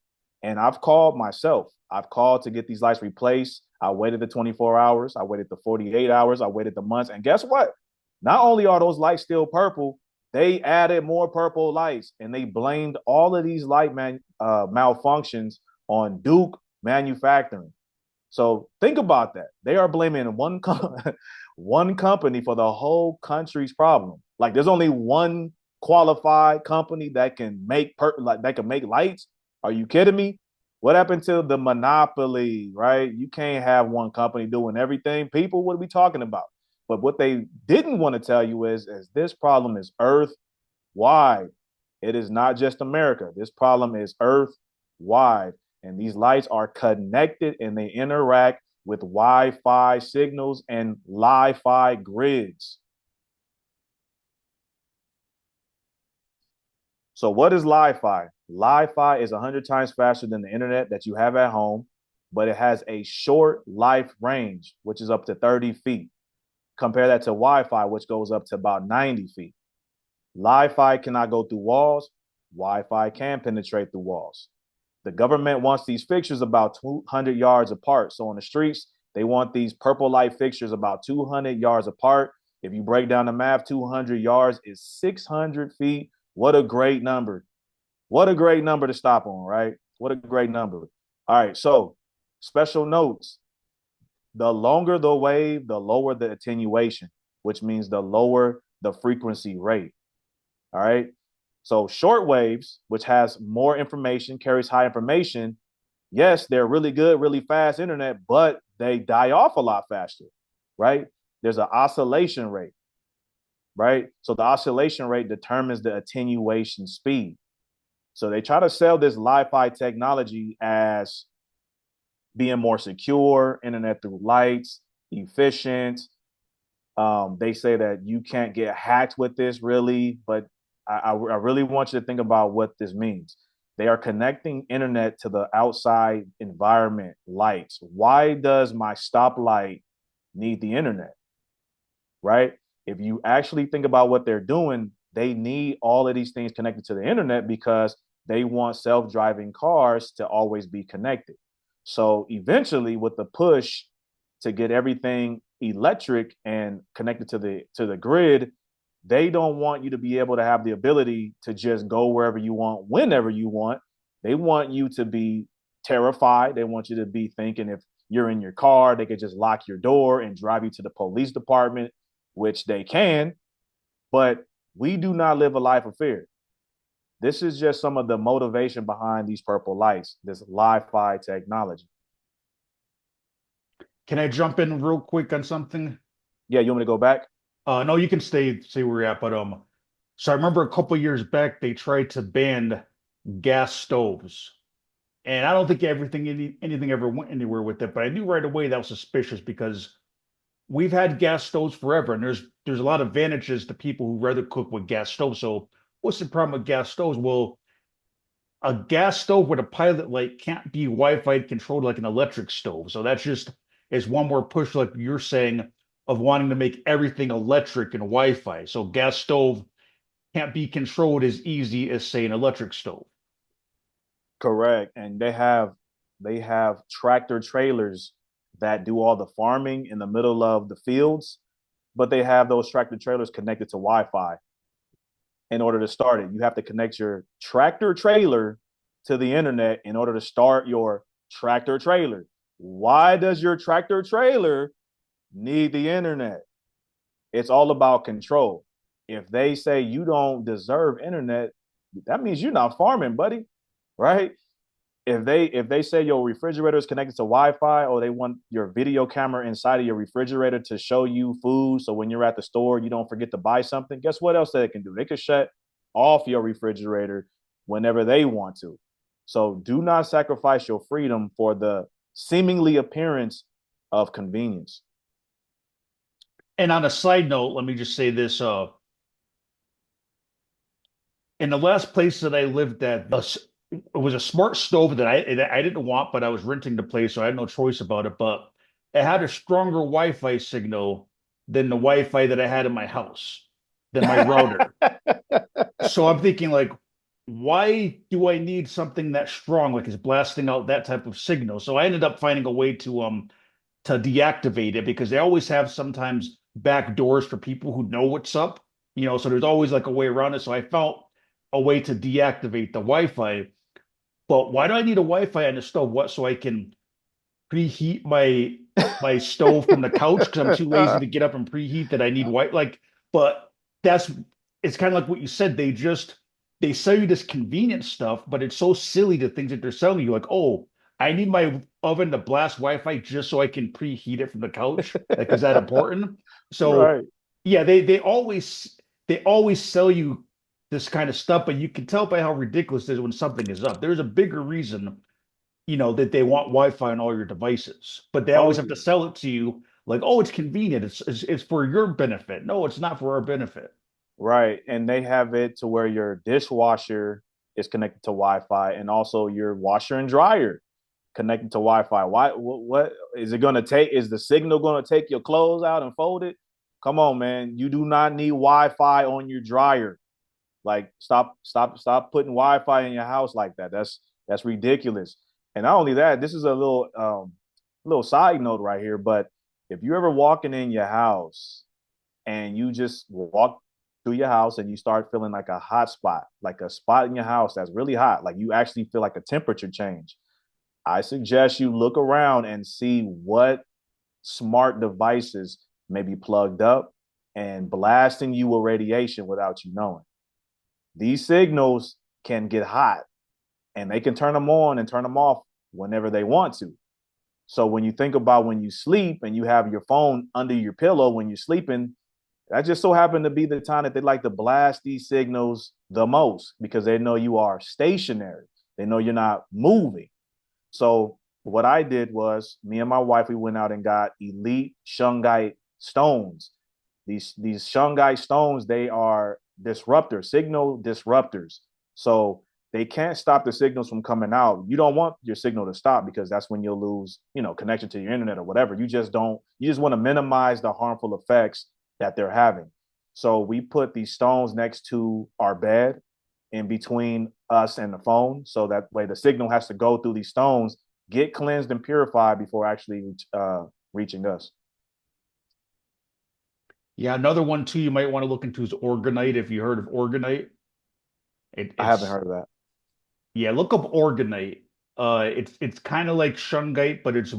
And I've called myself. I've called to get these lights replaced. I waited the 24 hours. I waited the 48 hours. I waited the months. And guess what? Not only are those lights still purple, they added more purple lights and they blamed all of these malfunctions on Duke manufacturing. So think about that. They are blaming one company for the whole country's problem. Like there's only one qualified company that can that can make lights. Are you kidding me? What happened to the monopoly, right? You can't have one company doing everything. People, what are we talking about? But what they didn't want to tell you is this problem is earth wide. It is not just America. This problem is earth wide. And these lights are connected and they interact with Wi-Fi signals and Li-Fi grids. So what is Li-Fi? Li-Fi is 100 times faster than the internet that you have at home, but it has a short life range, which is up to 30 feet. Compare that to Wi-Fi, which goes up to about 90 feet. Li-Fi cannot go through walls. Wi-Fi can penetrate through walls. The government wants these fixtures about 200 yards apart. So on the streets, they want these purple light fixtures about 200 yards apart. If you break down the math, 200 yards is 600 feet. What a great number. What a great number to stop on, right? What a great number. All right, so special notes. The longer the wave, the lower the attenuation, which means the lower the frequency rate. All right. So short waves, which has more information, carries high information. Yes, they're really good, really fast internet, but they die off a lot faster, right? There's an oscillation rate, right? So the oscillation rate determines the attenuation speed. So they try to sell this Li-Fi technology as being more secure, internet through lights, efficient. They say that you can't get hacked with this really, but I really want you to think about what this means. They are connecting internet to the outside environment, lights. Why does my stoplight need the internet? Right? If you actually think about what they're doing, they need all of these things connected to the internet because they want self-driving cars to always be connected. So eventually, with the push to get everything electric and connected to the grid, they don't want you to be able to have the ability to just go wherever you want, whenever you want. They want you to be terrified. They want you to be thinking if you're in your car, they could just lock your door and drive you to the police department, which they can. But we do not live a life of fear. This is just some of the motivation behind these purple lights, this Li-Fi technology. Can I jump in real quick on something? Yeah, you want me to go back? No, you can stay where you're at, but so I remember a couple years back they tried to ban gas stoves, and I don't think anything ever went anywhere with it. But I knew right away that was suspicious because we've had gas stoves forever, and there's a lot of advantages to people who rather cook with gas stoves. So what's the problem with gas stoves? Well, a gas stove with a pilot light can't be Wi-Fi controlled like an electric stove. So that's just is one more push, like you're saying, of wanting to make everything electric and Wi-Fi. So gas stove can't be controlled as easy as say an electric stove. Correct. And they have tractor trailers that do all the farming in the middle of the fields, but they have those tractor trailers connected to Wi-Fi in order to start it. You have to connect your tractor trailer to the internet in order to start your tractor trailer. Why does your tractor trailer need the internet? It's all about control. If they say you don't deserve internet, that means you're not farming, buddy, right? If they say your refrigerator is connected to Wi-Fi, or they want your video camera inside of your refrigerator to show you food, so when you're at the store you don't forget to buy something, guess what else they can do? They can shut off your refrigerator whenever they want to. So do not sacrifice your freedom for the seemingly appearance of convenience. And on a side note, let me just say this: in the last place that I lived at, it was a smart stove that I didn't want, but I was renting the place, so I had no choice about it. But it had a stronger Wi-Fi signal than the Wi-Fi that I had in my house, than my router. So I'm thinking like, why do I need something that strong, like is blasting out that type of signal? So I ended up finding a way to deactivate it because they always have sometimes back doors for people who know what's up, so there's always like a way around it. So I found a way to deactivate the Wi-Fi. But why do I need a Wi-Fi on the stove? What, so I can preheat my stove from the couch because I'm too lazy to get up and preheat that I need white like, but that's it's kind of like what you said. They sell you this convenient stuff, but it's so silly the things that they're selling you. Like, oh, I need my oven to blast Wi-Fi just so I can preheat it from the couch. Like, is that important? So Right. yeah, they always sell you this kind of stuff, but you can tell by how ridiculous it is when something is up. There's a bigger reason, that they want Wi-Fi on all your devices, but they Oh always have yeah. to sell it to you like, oh, it's convenient. It's for your benefit. No, it's not for our benefit. Right. And they have it to where your dishwasher is connected to Wi-Fi, and also your washer and dryer connected to Wi-Fi. Why? What is it going to take? Is the signal going to take your clothes out and fold it? Come on, man. You do not need Wi-Fi on your dryer. Like, stop putting Wi-Fi in your house like that. That's ridiculous. And not only that, this is a little side note right here. But if you're ever walking in your house and you just walk through your house and you start feeling like a hot spot, like a spot in your house that's really hot, like you actually feel like a temperature change, I suggest you look around and see what smart devices may be plugged up and blasting you with radiation without you knowing. These signals can get hot, and they can turn them on and turn them off whenever they want to. So when you think about when you sleep and you have your phone under your pillow when you're sleeping, that just so happened to be the time that they like to blast these signals the most, because they know you are stationary. They know you're not moving. So what I did was, me and my wife, we went out and got elite shungite stones. These shungite stones, they are disruptors, signal disruptors. So they can't stop the signals from coming out. You don't want your signal to stop, because that's when you'll lose, connection to your internet or whatever. You just want to minimize the harmful effects that they're having. So we put these stones next to our bed, in between us and the phone, so that way the signal has to go through these stones, get cleansed and purified before actually reaching us. Yeah, another one too you might want to look into is organite. If you heard of organite, I haven't it's heard of that. yeah, look up organite. It's kind of like shungite, but it's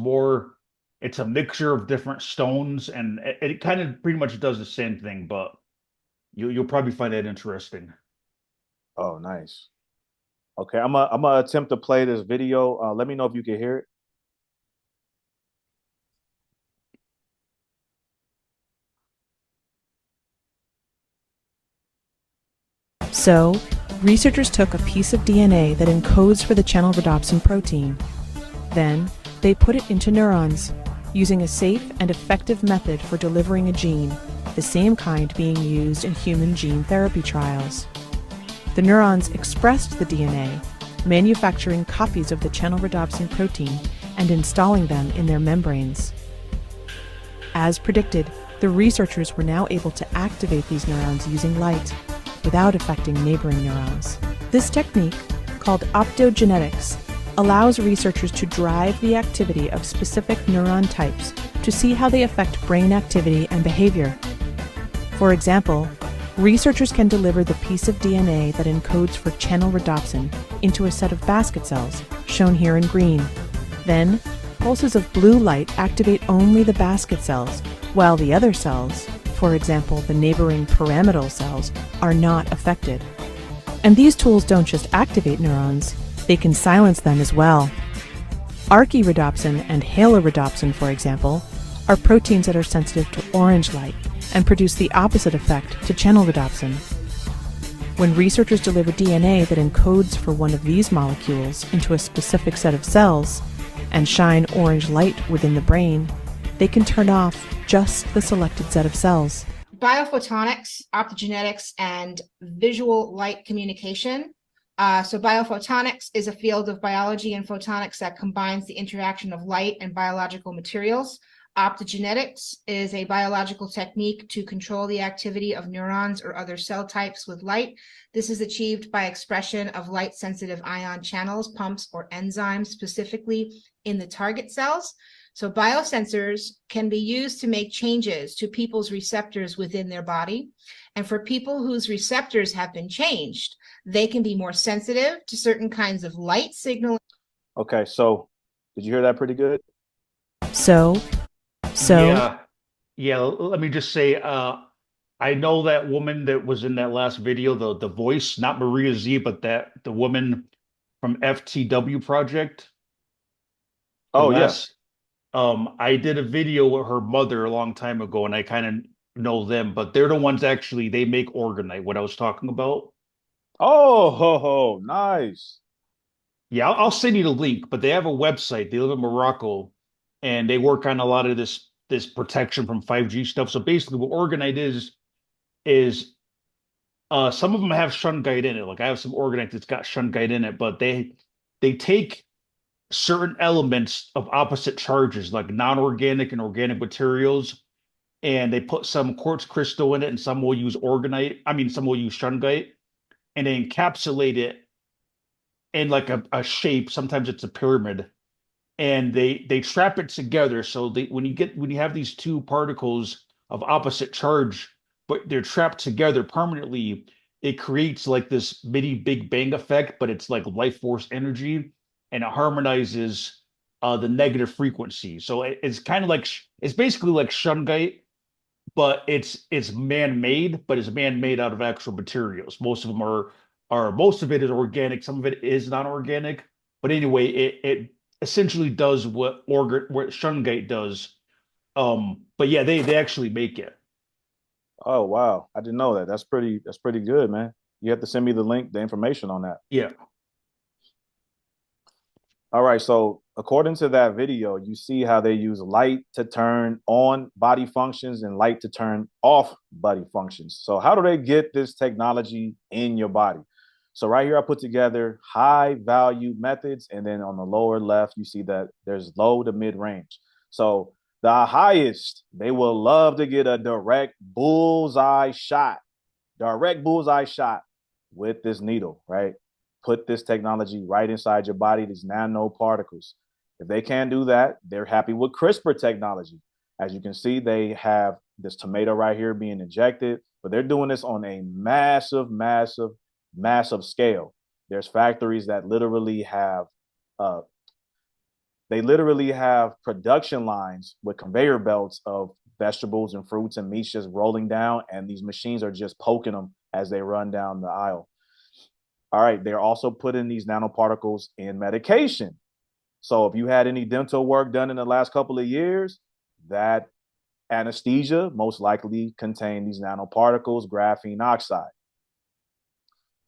a mixture of different stones, and it kind of pretty much does the same thing. But you'll probably find that interesting. Oh, nice. Okay, I'm gonna attempt to play this video. Let me know if you can hear it. So, researchers took a piece of DNA that encodes for the channel rhodopsin protein. Then, they put it into neurons. using a safe and effective method for delivering a gene, the same kind being used in human gene therapy trials. The neurons expressed the DNA, manufacturing copies of the channel-rhodopsin protein and installing them in their membranes. As predicted, the researchers were now able to activate these neurons using light, without affecting neighboring neurons. This technique, called optogenetics, allows researchers to drive the activity of specific neuron types to see how they affect brain activity and behavior. For example, researchers can deliver the piece of DNA that encodes for channel-rhodopsin into a set of basket cells, shown here in green. Then, pulses of blue light activate only the basket cells, while the other cells, for example the neighboring pyramidal cells, are not affected. And these tools don't just activate neurons, they can silence them as well. Archirhodopsin and halorhodopsin, for example, are proteins that are sensitive to orange light and produce the opposite effect to channel-rhodopsin. When researchers deliver DNA that encodes for one of these molecules into a specific set of cells and shine orange light within the brain, they can turn off just the selected set of cells. Biophotonics, optogenetics, and visual light communication. So biophotonics is a field of biology and photonics that combines the interaction of light and biological materials. Optogenetics is a biological technique to control the activity of neurons or other cell types with light. This is achieved by expression of light-sensitive ion channels, pumps, or enzymes, specifically in the target cells. So biosensors can be used to make changes to people's receptors within their body. And for people whose receptors have been changed, they can be more sensitive to certain kinds of light signal. Okay, so did you hear that pretty good? So Yeah, let me just say, I know that woman that was in that last video, the voice, not Maria Z, but the woman from FTW Project. Oh, yeah. I did a video with her mother a long time ago, and I kind of know them, but they're the ones actually, they make orgonite, what I was talking about. Oh, nice. Yeah, I'll send you the link, but they have a website. They live in Morocco, and they work on a lot of this protection from 5G stuff. So basically, what orgonite is some of them have shungite in it. Like I have some orgonite that's got shungite in it, but they take certain elements of opposite charges, like non-organic and organic materials, and they put some quartz crystal in it, and some will use orgonite. I mean, some will use shungite, and they encapsulate it in like a shape. Sometimes it's a pyramid, and they trap it together. So when you have these two particles of opposite charge, but they're trapped together permanently, it creates like this mini Big Bang effect, but it's like life force energy, and it harmonizes the negative frequency. So it's kind of like it's basically like shungite, but it's man-made, but it's man-made out of actual materials. Most of them are most of it is organic, some of it is non-organic. But anyway, it essentially does what shungite does. But yeah, they actually make it. Oh, wow. I didn't know that. That's pretty good, man. You have to send me the link, the information on that. Yeah. All right. So according to that video, you see how they use light to turn on body functions and light to turn off body functions. So how do they get this technology in your body? So right here, I put together high value methods. And then on the lower left, you see that there's low to mid range. So the highest, they will love to get a direct bullseye shot with this needle, right? Put this technology right inside your body, these nanoparticles. If they can't do that, they're happy with CRISPR technology. As you can see, they have this tomato right here being injected, but they're doing this on a massive, massive, massive scale. There's factories that literally have production lines with conveyor belts of vegetables and fruits and meats just rolling down, and these machines are just poking them as they run down the aisle. All right, they're also putting these nanoparticles in medication. So if you had any dental work done in the last couple of years, that anesthesia most likely contained these nanoparticles, graphene oxide.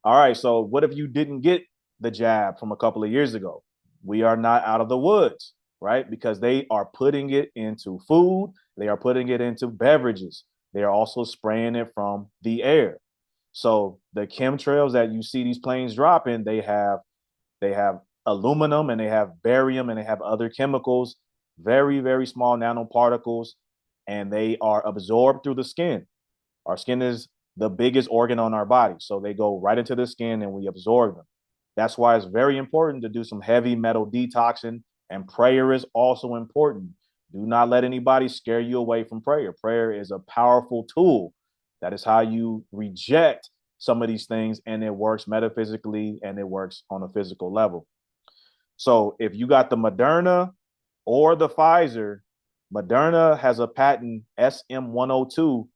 All right, so what if you didn't get the jab from a couple of years ago? We are not out of the woods, right? Because they are putting it into food, they are putting it into beverages, they are also spraying it from the air. So the chemtrails that you see these planes dropping, they have aluminum and they have barium and they have other chemicals, very, very small nanoparticles, and they are absorbed through the skin. Our skin is the biggest organ on our body. So they go right into the skin and we absorb them. That's why it's very important to do some heavy metal detoxing, and prayer is also important. Do not let anybody scare you away from prayer. Prayer is a powerful tool. That is how you reject some of these things, and it works metaphysically and it works on a physical level. So if you got the Moderna or the Pfizer, Moderna has a patent SM102.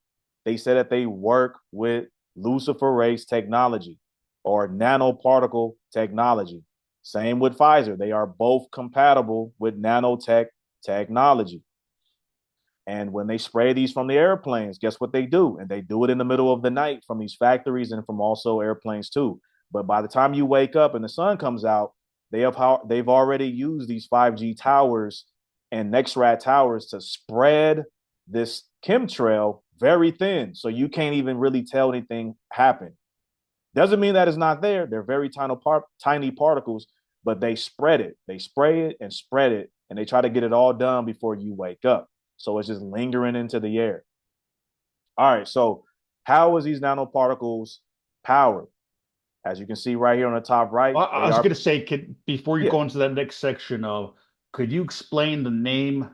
They said that they work with luciferase technology or nanoparticle technology. Same with Pfizer. They are both compatible with nanotech technology. And when they spray these from the airplanes, guess what they do? And they do it in the middle of the night from these factories and from also airplanes too. But by the time you wake up and the sun comes out, they've already used these 5G towers and NextRad towers to spread this chemtrail very thin. So you can't even really tell anything happened. Doesn't mean that it's not there. They're very tiny particles, but they spread it. They spray it and spread it, and they try to get it all done before you wake up. So it's just lingering into the air. All right, so how is these nanoparticles powered? As you can see right here on the top right. I was going to say, before you Yeah. go into that next section, could you explain the name,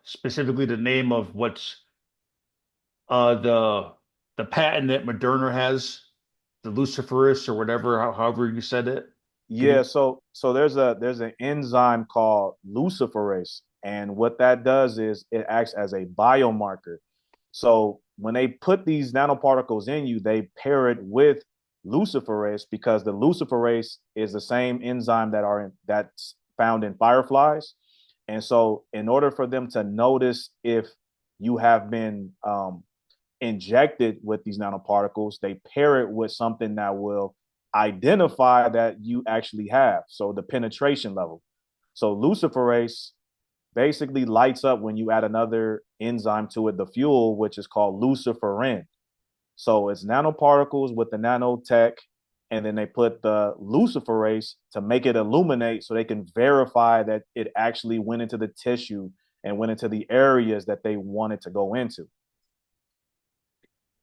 specifically the name of what's the patent that Moderna has, the luciferase or whatever, however you said it? Yeah, so there's an enzyme called luciferase, and what that does is it acts as a biomarker. So when they put these nanoparticles in you, they pair it with luciferase because the luciferase is the same enzyme that's found in fireflies. And so in order for them to notice if you have been injected with these nanoparticles, they pair it with something that will identify that you actually have. So the penetration level. So luciferase basically lights up when you add another enzyme to it, the fuel, which is called luciferin. So it's nanoparticles with the nanotech, and then they put the luciferase to make it illuminate so they can verify that it actually went into the tissue and went into the areas that they wanted to go into.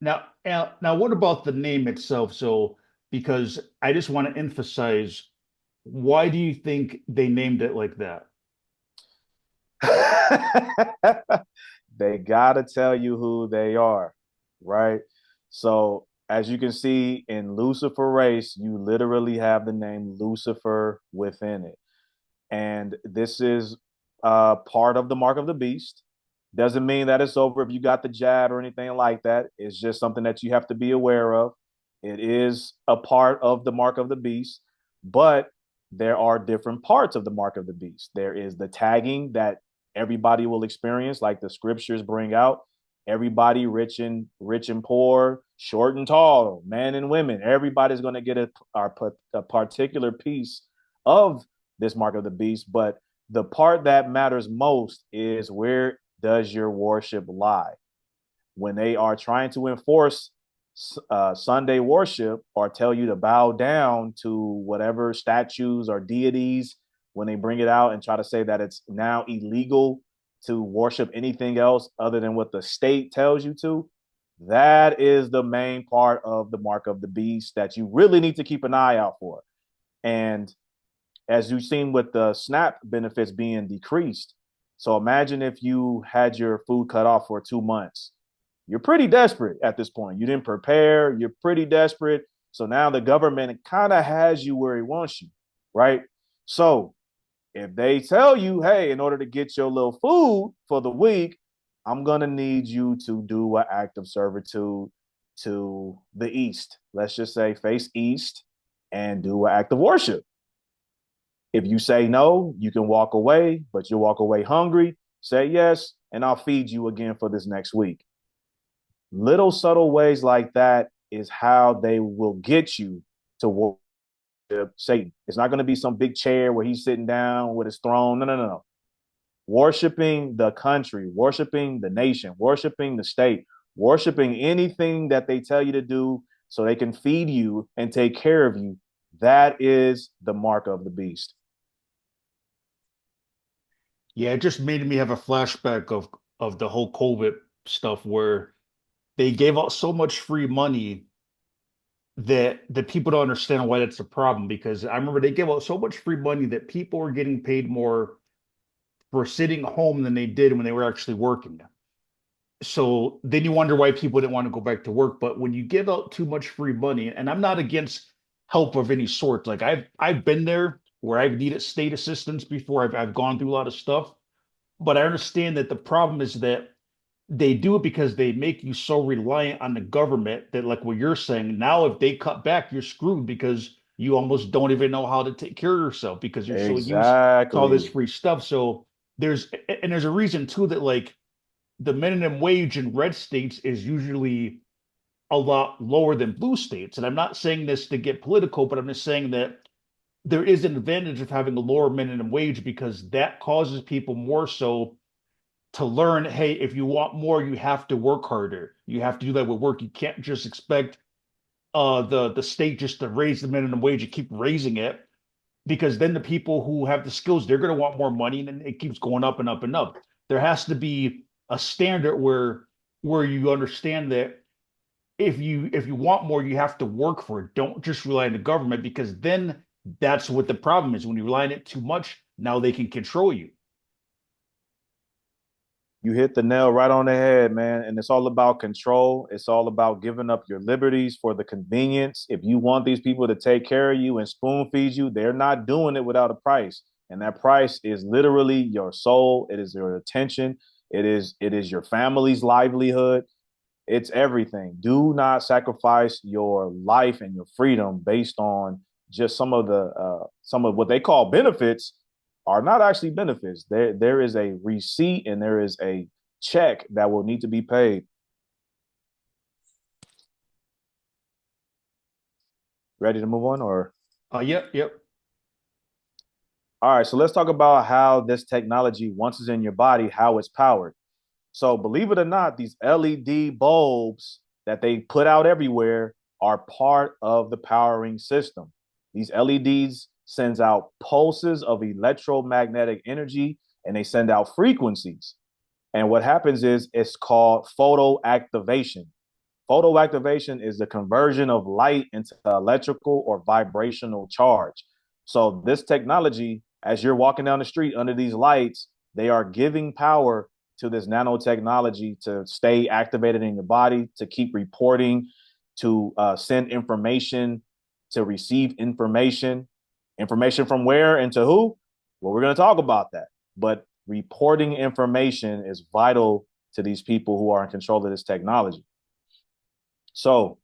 Now, what about the name itself? So, because I just want to emphasize, why do you think they named it like that? They gotta tell you who they are, right? So as you can see in luciferase, you literally have the name Lucifer within it. And this is part of the mark of the beast. Doesn't mean that it's over if you got the jab or anything like that. It's just something that you have to be aware of. It is a part of the mark of the beast, but there are different parts of the mark of the beast. There is the tagging that everybody will experience, like the scriptures bring out. Everybody, rich and poor, short and tall, men and women, everybody's going to get a particular piece of this mark of the beast. But the part that matters most is, where does your worship lie? When they are trying to enforce Sunday worship or tell you to bow down to whatever statues or deities, when they bring it out and try to say that it's now illegal to worship anything else other than what the state tells you to, that is the main part of the mark of the beast that you really need to keep an eye out for. And as you've seen with the SNAP benefits being decreased, so imagine if you had your food cut off for 2 months. You're pretty desperate at this point. You didn't prepare. You're pretty desperate. So now the government kind of has you where he wants you, right? So if they tell you, hey, in order to get your little food for the week, I'm going to need you to do an act of servitude to the east. Let's just say face east and do an act of worship. If you say no, you can walk away, but you'll walk away hungry. Say yes, and I'll feed you again for this next week. Little subtle ways like that is how they will get you to work Satan. It's not going to be some big chair where he's sitting down with his throne. No, no, no, no. Worshiping the country, worshiping the nation, worshiping the state, worshiping anything that they tell you to do so they can feed you and take care of you. That is the mark of the beast. Yeah, it just made me have a flashback of the whole COVID stuff where they gave out so much free money that people don't understand why that's a problem. Because I remember they gave out so much free money that people were getting paid more for sitting home than they did when they were actually working. So then you wonder why people didn't want to go back to work. But when you give out too much free money, and I'm not against help of any sort, like I've been there where I've needed state assistance before. I've gone through a lot of stuff, but I understand that the problem is that they do it because they make you so reliant on the government that, like what you're saying, now if they cut back, you're screwed because you almost don't even know how to take care of yourself because you're so used to all this free stuff. So there's a reason too that like the minimum wage in red states is usually a lot lower than blue states. And I'm not saying this to get political, but I'm just saying that there is an advantage of having a lower minimum wage because that causes people more so to learn, hey, if you want more, you have to work harder. You have to do that with work. You can't just expect the state just to raise the minimum wage and keep raising it because then the people who have the skills, they're going to want more money and then it keeps going up and up and up. There has to be a standard where you understand that if you want more, you have to work for it. Don't just rely on the government because then that's what the problem is. When you rely on it too much, now they can control you. You hit the nail right on the head, man. And it's all about control. It's all about giving up your liberties for the convenience. If you want these people to take care of you and spoon feed you, they're not doing it without a price. And that price is literally your soul. It is your attention. It is your family's livelihood. It's everything. Do not sacrifice your life and your freedom based on just some of what they call benefits are not actually benefits. There is a receipt and there is a check that will need to be paid. Ready to move on or? Yep. All right, so let's talk about how this technology, once it's in your body, how it's powered. So believe it or not, these LED bulbs that they put out everywhere are part of the powering system. These LEDs sends out pulses of electromagnetic energy and they send out frequencies. And what happens is it's called photoactivation. Photoactivation is the conversion of light into electrical or vibrational charge. So this technology, as you're walking down the street under these lights, they are giving power to this nanotechnology to stay activated in your body, to keep reporting, to send information, to receive information. Information from where and to who? Well, we're going to talk about that. But reporting information is vital to these people who are in control of this technology. So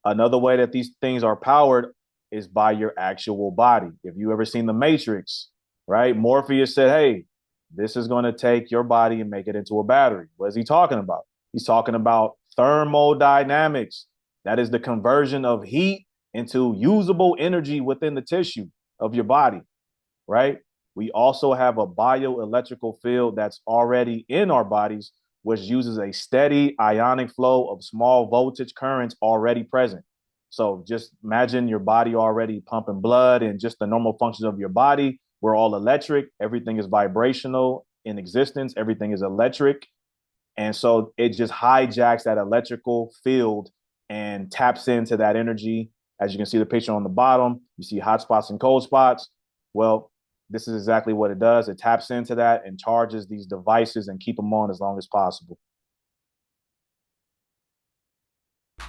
another way that these things are powered is by your actual body. If you ever seen The Matrix, right? Morpheus said, hey, this is going to take your body and make it into a battery. What is he talking about? He's talking about thermodynamics. That is the conversion of heat into usable energy within the tissue of your body, right? We also have a bioelectrical field that's already in our bodies, which uses a steady ionic flow of small voltage currents already present. So just imagine your body already pumping blood and just the normal functions of your body. We're all electric. Everything is vibrational in existence. Everything is electric. And so it just hijacks that electrical field and taps into that energy. As you can see the picture on the bottom, you see hot spots and cold spots. Well, this is exactly what it does. It taps into that and charges these devices and keep them on as long as possible.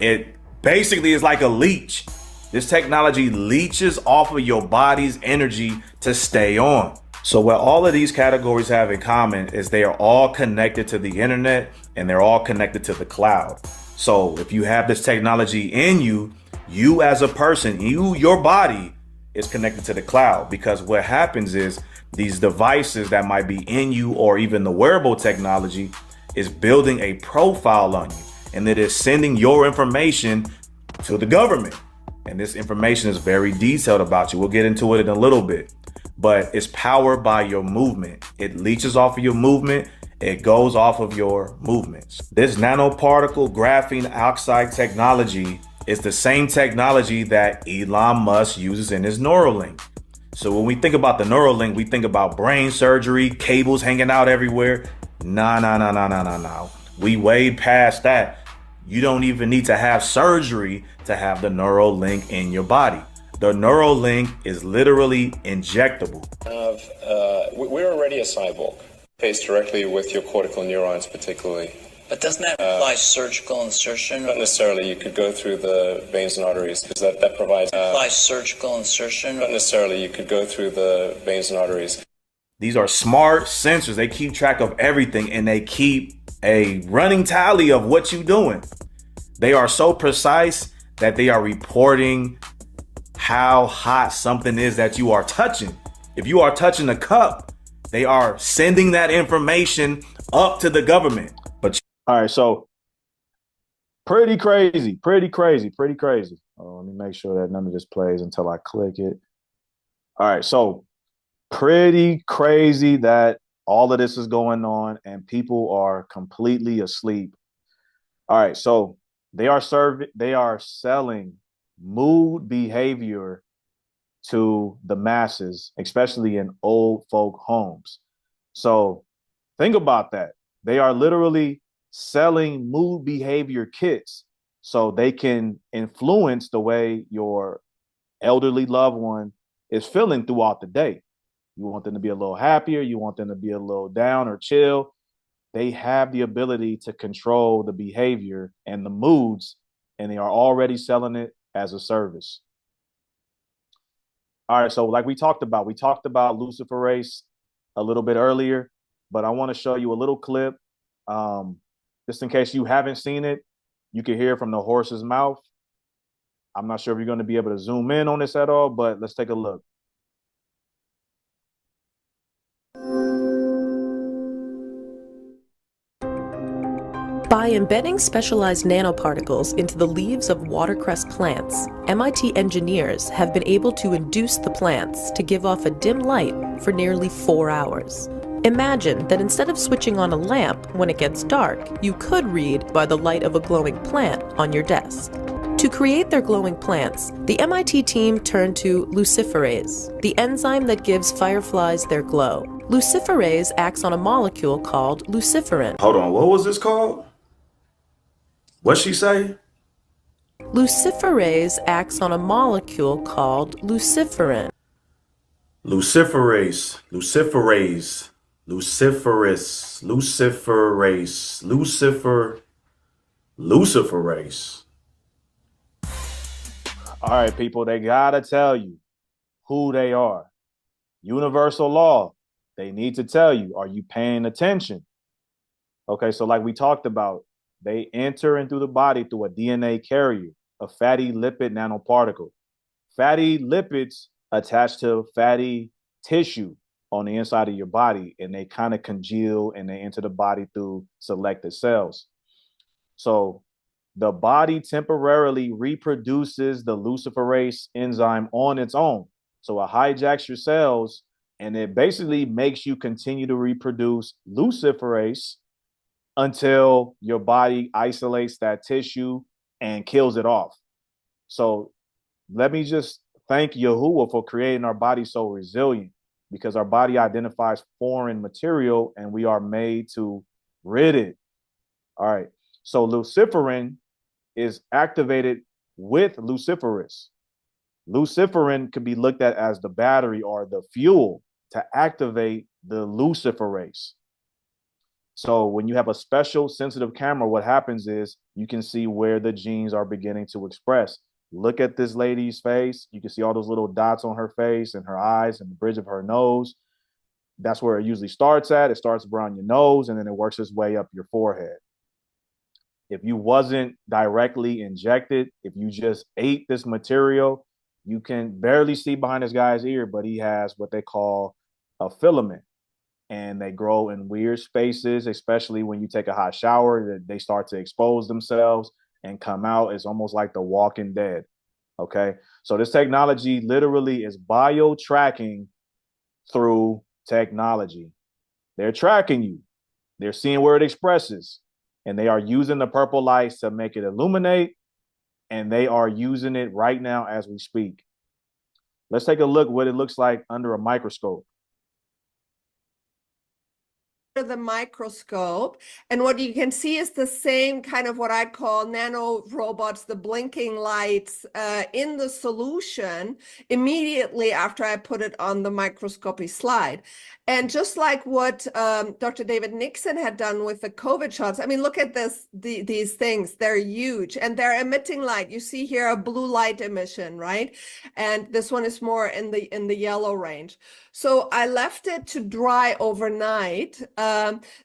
It basically is like a leech. This technology leeches off of your body's energy to stay on. So what all of these categories have in common is they are all connected to the internet and they're all connected to the cloud. So if you have this technology in you, you as a person, your body is connected to the cloud, because what happens is these devices that might be in you or even the wearable technology is building a profile on you, and it is sending your information to the government. And this information is very detailed about you. We'll get into it in a little bit, but it's powered by your movement. It leaches off of your movement. It goes off of your movements. This nanoparticle graphene oxide technology is the same technology that Elon Musk uses in his Neuralink. So when we think about the Neuralink, we think about brain surgery, cables hanging out everywhere. No. We way past that. You don't even need to have surgery to have the Neuralink in your body. The Neuralink is literally injectable. We're already a cyborg, based directly with your cortical neurons particularly. But doesn't that imply surgical insertion? Not necessarily. You could go through the veins and arteries because that provides... Imply surgical insertion? Not necessarily. You could go through the veins and arteries. These are smart sensors. They keep track of everything and they keep a running tally of what you're doing. They are so precise that they are reporting how hot something is that you are touching. If you are touching a cup, they are sending that information up to the government. But all right, so pretty crazy. Let me make sure that none of this plays until I click it. All right, so pretty crazy that all of this is going on and people are completely asleep. All right, so they are selling mood behavior to the masses, especially in old folk homes. So think about that. They are literally selling mood behavior kits so they can influence the way your elderly loved one is feeling throughout the day. You want them to be a little happier. You want them to be a little down or chill. They have the ability to control the behavior and the moods, and they are already selling it as a service. All right, so like we talked about luciferase a little bit earlier, but I want to show you a little clip. Just in case you haven't seen it, you can hear from the horse's mouth. I'm not sure if you're going to be able to zoom in on this at all, but let's take a look. By embedding specialized nanoparticles into the leaves of watercress plants, MIT engineers have been able to induce the plants to give off a dim light for nearly 4 hours. Imagine that instead of switching on a lamp when it gets dark, you could read by the light of a glowing plant on your desk. To create their glowing plants, the MIT team turned to luciferase, the enzyme that gives fireflies their glow. Luciferase acts on a molecule called luciferin. hold on, what was this called? What'd she say? Luciferase acts on a molecule called luciferin. Luciferase. All right, people, they gotta tell you who they are. Universal law. They need to tell you, are you paying attention? Okay, so like we talked about, they enter into the body through a DNA carrier, a fatty lipid nanoparticle. Fatty lipids attach to fatty tissue on the inside of your body, and they kind of congeal and they enter the body through selected cells. So the body temporarily reproduces the luciferase enzyme on its own. So it hijacks your cells and it basically makes you continue to reproduce luciferase until your body isolates that tissue and kills it off. So let me just thank Yahuwah for creating our body so resilient, because our body identifies foreign material and we are made to rid it. All right. So luciferin is activated with luciferase. Luciferin could be looked at as the battery or the fuel to activate the luciferase. So when you have a special sensitive camera, what happens is you can see where the genes are beginning to express. Look at this lady's face. You can see all those little dots on her face and her eyes and the bridge of her nose. That's where it usually starts at. It starts around your nose and then it works its way up your forehead. If you wasn't directly injected, if you just ate this material, you can barely see behind this guy's ear, but he has what they call a filament. And they grow in weird spaces, especially when you take a hot shower, that they start to expose themselves and come out. It's almost like the Walking Dead. Okay. So this technology literally is bio tracking through technology. They're tracking you. They're seeing where it expresses, and they are using the purple lights to make it illuminate, and they are using it right now as we speak. Let's take a look what it looks like under a microscope. The microscope, and what you can see is the same kind of what I call nano robots, the blinking lights in the solution immediately after I put it on the microscopy slide. And just like what Dr. David Nixon had done with the COVID shots, I mean, look at these things. They're huge, and they're emitting light. You see here a blue light emission, right? And this one is more in the yellow range. So I left it to dry overnight.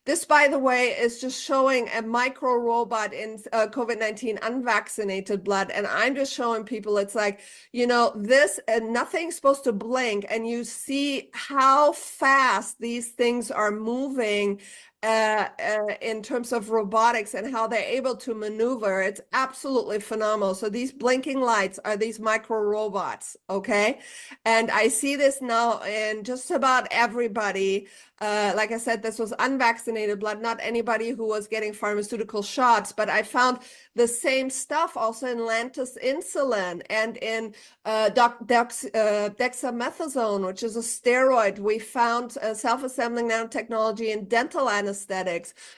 This, by the way, is just showing a micro robot in COVID-19 unvaccinated blood. And I'm just showing people, it's like, you know, this and nothing's supposed to blink. And you see how fast these things are moving in terms of robotics and how they're able to maneuver. It's absolutely phenomenal. So these blinking lights are these micro robots, okay? And I see this now in just about everybody. Like I said, this was unvaccinated blood, not anybody who was getting pharmaceutical shots, but I found the same stuff also in Lantus insulin and in dexamethasone, which is a steroid. We found self-assembling nanotechnology in dental anesthetics.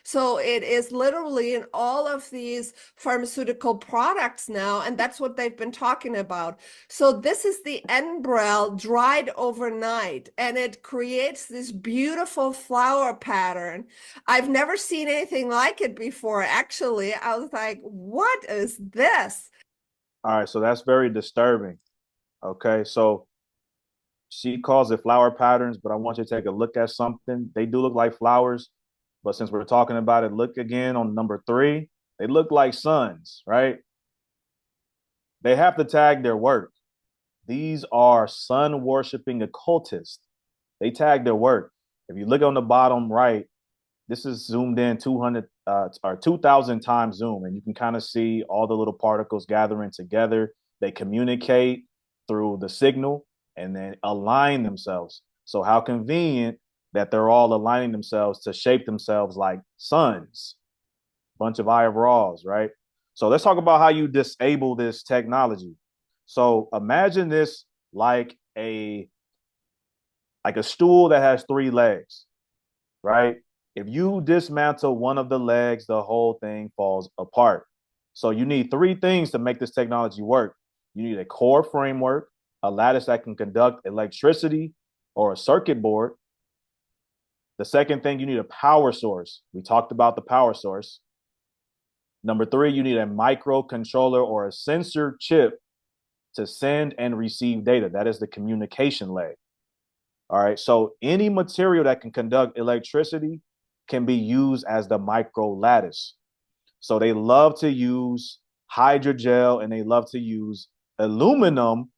So it is literally in all of these pharmaceutical products now, and that's what they've been talking about. So this is the Enbrel dried overnight, and it creates this beautiful flower pattern. I've never seen anything like it before, actually. I was like, what is this? All right, so that's very disturbing. Okay, so she calls it flower patterns, but I want you to take a look at something. They do look like flowers, but since we're talking about it, look again on number 3. They look like suns, right? They have to tag their work. These are sun worshiping occultists. They tag their work. If you look on the bottom right, this is zoomed in 200 or 2,000 times zoom, and you can kind of see all the little particles gathering together. They communicate through the signal and then align themselves. So how convenient that they're all aligning themselves to shape themselves like suns. Bunch of Eye of Raws, right? So let's talk about how you disable this technology. So imagine this like a stool that has 3 legs, right? If you dismantle one of the legs, the whole thing falls apart. So you need 3 things to make this technology work. You need a core framework, a lattice that can conduct electricity, or a circuit board. The second thing, you need a power source. We talked about the power source. Number 3, you need a microcontroller or a sensor chip to send and receive data. That is the communication leg. All right. So any material that can conduct electricity can be used as the micro lattice. So they love to use hydrogel and they love to use aluminum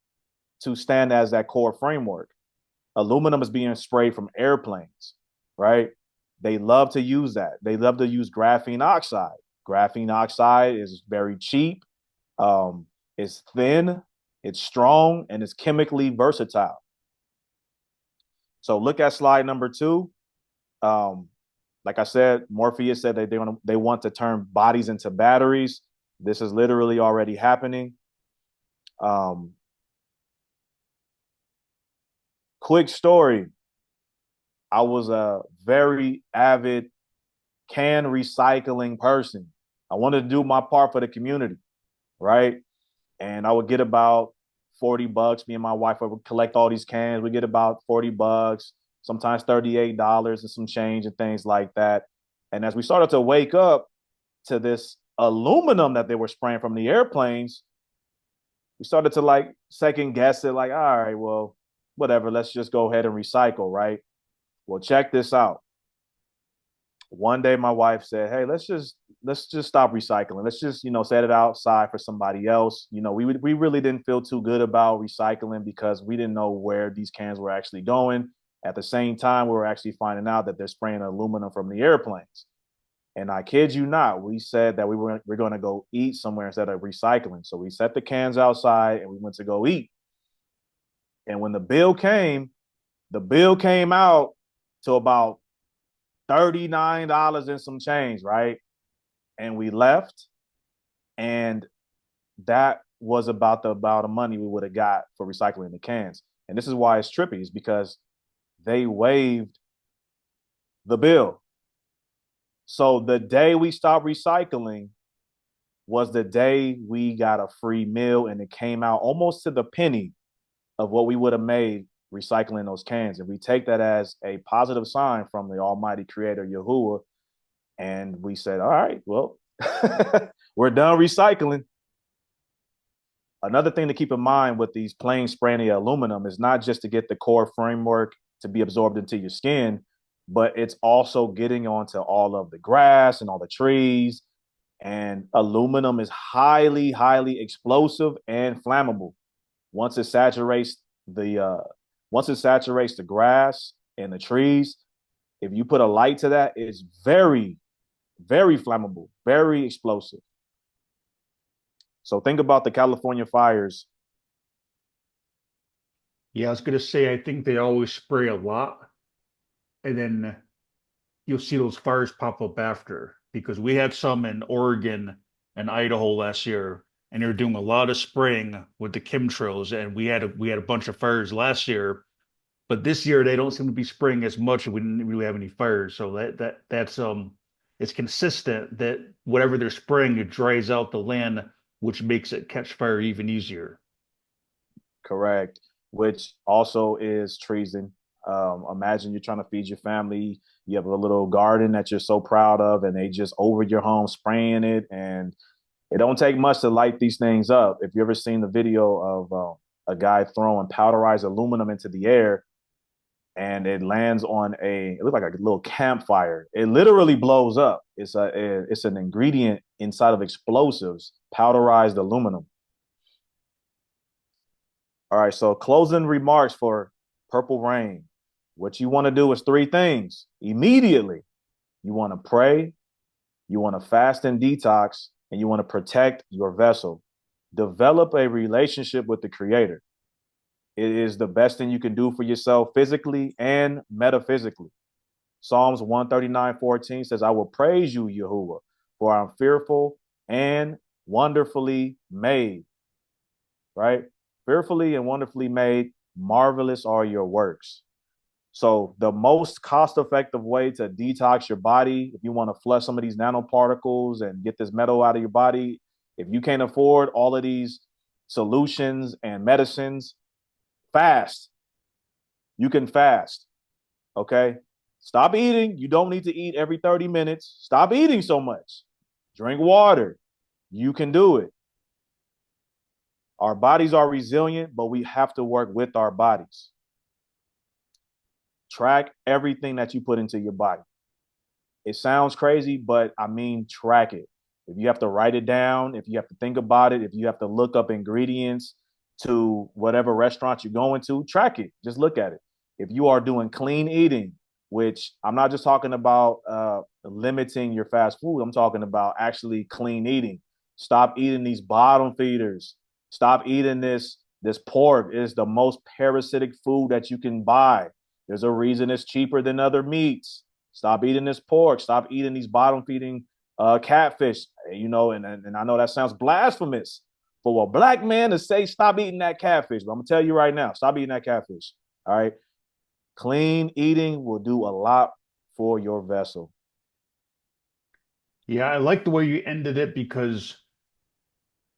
to stand as that core framework. Aluminum is being sprayed from airplanes, right? They love to use that. They love to use graphene oxide. Graphene oxide is very cheap. It's thin, it's strong, and it's chemically versatile. So look at slide number 2. Like I said, Morpheus said that they want to turn bodies into batteries. This is literally already happening. Quick story. I was a very avid can recycling person. I wanted to do my part for the community, right? And I would get about $40. Me and my wife would collect all these cans. We get about $40, sometimes $38 and some change and things like that. And as we started to wake up to this aluminum that they were spraying from the airplanes, we started to like second guess it, like, all right, well, whatever, let's just go ahead and recycle, right? Well, check this out. One day my wife said, hey, let's just stop recycling. Let's just, set it outside for somebody else. We really didn't feel too good about recycling because we didn't know where these cans were actually going. At the same time, we were actually finding out that they're spraying aluminum from the airplanes. And I kid you not, we said that we're going to go eat somewhere instead of recycling. So we set the cans outside and we went to go eat. And when the bill came out to about $39 and some change, right? And we left, and that was about the amount of money we would have got for recycling the cans. And this is why it's trippy, is because they waived the bill. So the day we stopped recycling was the day we got a free meal, and it came out almost to the penny of what we would have made recycling those cans. And we take that as a positive sign from the Almighty Creator, Yahuwah. And we said, all right, well, we're done recycling. Another thing to keep in mind with these plain spraying the aluminum is not just to get the core framework to be absorbed into your skin, but it's also getting onto all of the grass and all the trees. And aluminum is highly, highly explosive and flammable. Once it saturates the grass and the trees, if you put a light to that, it's very, very flammable, very explosive. So think about the California fires. Yeah, I was gonna say, I think they always spray a lot, and then you'll see those fires pop up after, because we had some in Oregon and Idaho last year, and they're doing a lot of spraying with the chemtrails, and we had a bunch of fires last year, but this year they don't seem to be spraying as much, and we didn't really have any fires. So that's it's consistent that whatever they're spraying, it dries out the land, which makes it catch fire even easier. Correct. Which also is treason. Imagine you're trying to feed your family. You have a little garden that you're so proud of, and they just over your home spraying it. And it don't take much to light these things up. If you ever seen the video of a guy throwing powderized aluminum into the air, and it lands on it looked like a little campfire. It literally blows up. It's an ingredient inside of explosives, powderized aluminum. All right, so closing remarks for Purple Rain. What you want to do is three things immediately. You want to pray, you want to fast and detox, and you want to protect your vessel. Develop a relationship with the Creator. It is the best thing you can do for yourself physically and metaphysically. Psalms 139:14 says, I will praise you, Yahuwah, for I'm fearful and wonderfully made. Right? Fearfully and wonderfully made, marvelous are your works. So the most cost-effective way to detox your body, if you want to flush some of these nanoparticles and get this metal out of your body, if you can't afford all of these solutions and medicines, fast. You can fast. Okay? Stop eating. You don't need to eat every 30 minutes. Stop eating so much. Drink water. You can do it. Our bodies are resilient, but we have to work with our bodies. Track everything that you put into your body. It sounds crazy, but I mean, track it. If you have to write it down, if you have to think about it, if you have to look up ingredients to whatever restaurant you're going to, track it. Just look at it. If you are doing clean eating, which I'm not just talking about limiting your fast food, I'm talking about actually clean eating. Stop eating these bottom feeders. Stop eating this pork. It is the most parasitic food that you can buy. There's a reason it's cheaper than other meats. Stop eating this pork. Stop eating these bottom feeding catfish. You know, and I know that sounds blasphemous for a black man to say stop eating that catfish. But I'm gonna tell you right now, stop eating that catfish. All right. Clean eating will do a lot for your vessel. Yeah, I like the way you ended it, because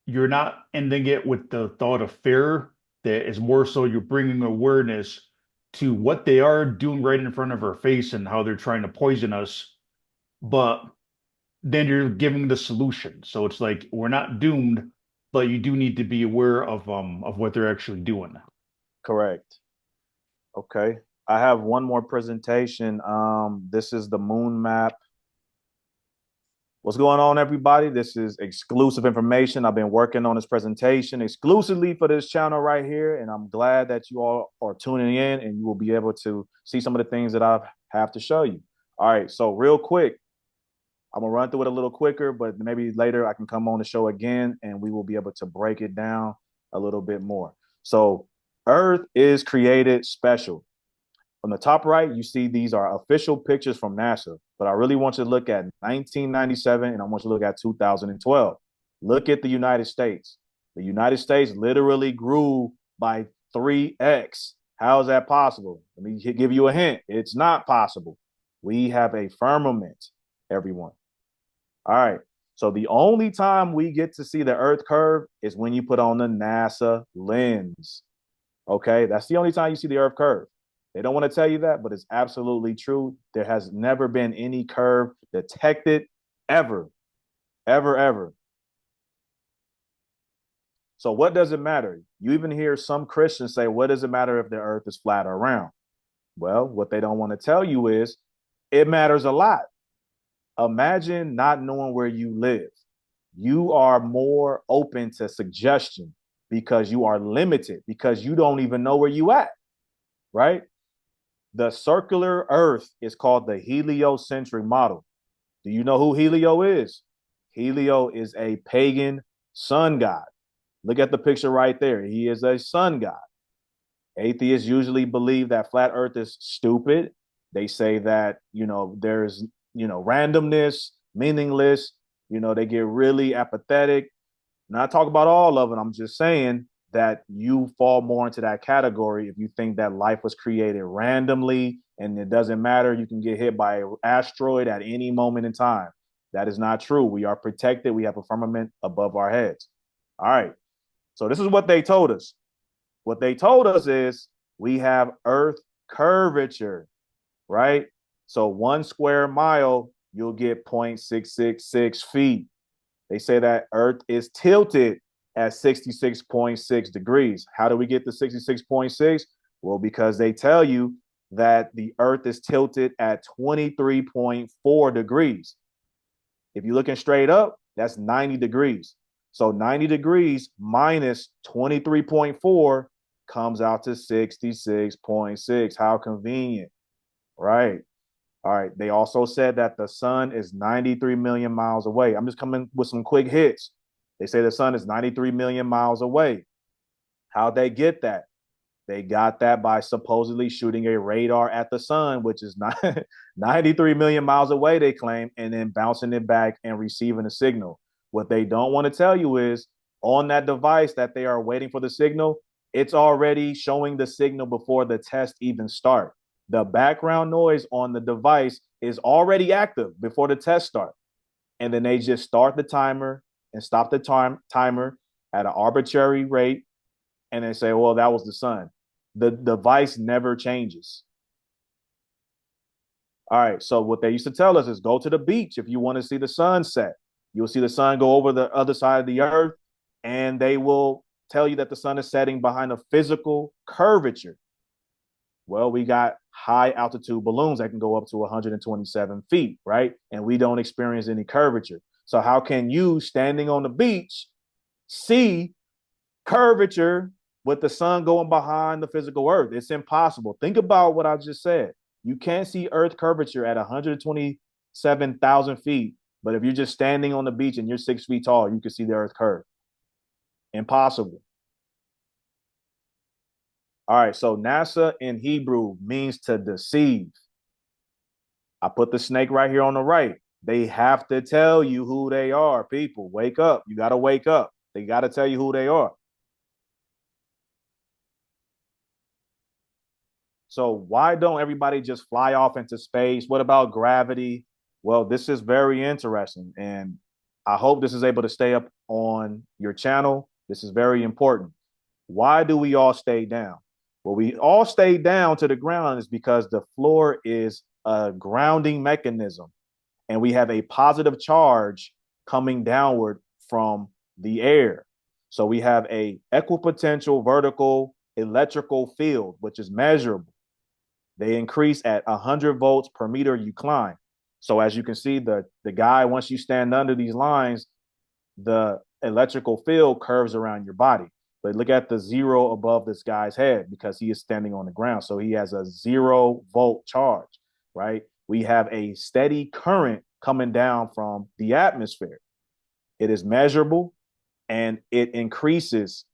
you're not ending it with the thought of fear. That is more so you're bringing awareness to what they are doing right in front of our face and how they're trying to poison us. But then you're giving the solution. So it's like we're not doomed, but you do need to be aware of what they're actually doing. Correct. Okay. I have one more presentation. This is the moon map. What's going on, everybody? This is exclusive information. I've been working on this presentation exclusively for this channel right here, and I'm glad that you all are tuning in and you will be able to see some of the things that I have to show you. All right, so real quick, I'm gonna run through it a little quicker, but maybe later I can come on the show again and we will be able to break it down a little bit more. So Earth is created special. On the top right, you see these are official pictures from NASA, but I really want you to look at 1997 and I want you to look at 2012. Look at the United States. The United States literally grew by 3x. How is that possible? Let me give you a hint. It's not possible. We have a firmament, everyone. All right. So the only time we get to see the Earth curve is when you put on the NASA lens. Okay. That's the only time you see the Earth curve. They don't want to tell you that, but it's absolutely true. There has never been any curve detected ever, ever, ever. So what does it matter? You even hear some Christians say, what does it matter if the Earth is flat or round? Well, what they don't want to tell you is it matters a lot. Imagine not knowing where you live. You are more open to suggestion because you are limited, because you don't even know where you at, right? The circular Earth is called the heliocentric model. Do you know who Helio is? Helio is a pagan sun god. Look at the picture right there. He is a sun god. Atheists usually believe that flat Earth is stupid. They say that, there's, randomness, meaningless. They get really apathetic. Not talk about all of it. I'm just saying that you fall more into that category if you think that life was created randomly and it doesn't matter. You can get hit by an asteroid at any moment in time. That is not true. We are protected. We have a firmament above our heads. All right. So this is what they told us. What they told us is we have Earth curvature, right? So 1 square mile, you'll get 0.666 feet. They say that Earth is tilted at 66.6 degrees. How do we get to 66.6? Well, because they tell you that the Earth is tilted at 23.4 degrees. If you're looking straight up, that's 90 degrees. So 90 degrees minus 23.4 comes out to 66.6. How convenient, right? All right. They also said that the sun is 93 million miles away. I'm just coming with some quick hits. They say the sun is 93 million miles away. How'd they get that? They got that by supposedly shooting a radar at the sun, which is not 93 million miles away, they claim, and then bouncing it back and receiving a signal. What they don't want to tell you is on that device that they are waiting for the signal, it's already showing the signal before the test even starts. The background noise on the device is already active before the test starts. And then they just start the timer and stop the timer at an arbitrary rate. And they say, well, that was the sun. The device never changes. All right. So what they used to tell us is go to the beach if you want to see the sunset. You'll see the sun go over the other side of the earth, and they will tell you that the sun is setting behind a physical curvature. Well, we got high altitude balloons that can go up to 127 feet, right? And we don't experience any curvature. So how can you, standing on the beach, see curvature with the sun going behind the physical earth? It's impossible. Think about what I just said. You can't see earth curvature at 127,000 feet, but if you're just standing on the beach and you're 6 feet tall, you can see the earth curve. Impossible. All right, so NASA in Hebrew means to deceive. I put the snake right here on the right. They have to tell you who they are. People, wake up. You got to wake up. They got to tell you who they are. So why don't everybody just fly off into space? What about gravity? Well, this is very interesting, and I hope this is able to stay up on your channel. This is very important. Why do we all stay down? Well, we all stay down to the ground is because the floor is a grounding mechanism, and we have a positive charge coming downward from the air. So we have a equipotential vertical electrical field, which is measurable. They increase at 100 volts per meter you climb. So as you can see, the guy, once you stand under these lines, the electrical field curves around your body. But look at the 0 above this guy's head because he is standing on the ground. So he has a 0 volt charge, right? We have a steady current coming down from the atmosphere. It is measurable and it increases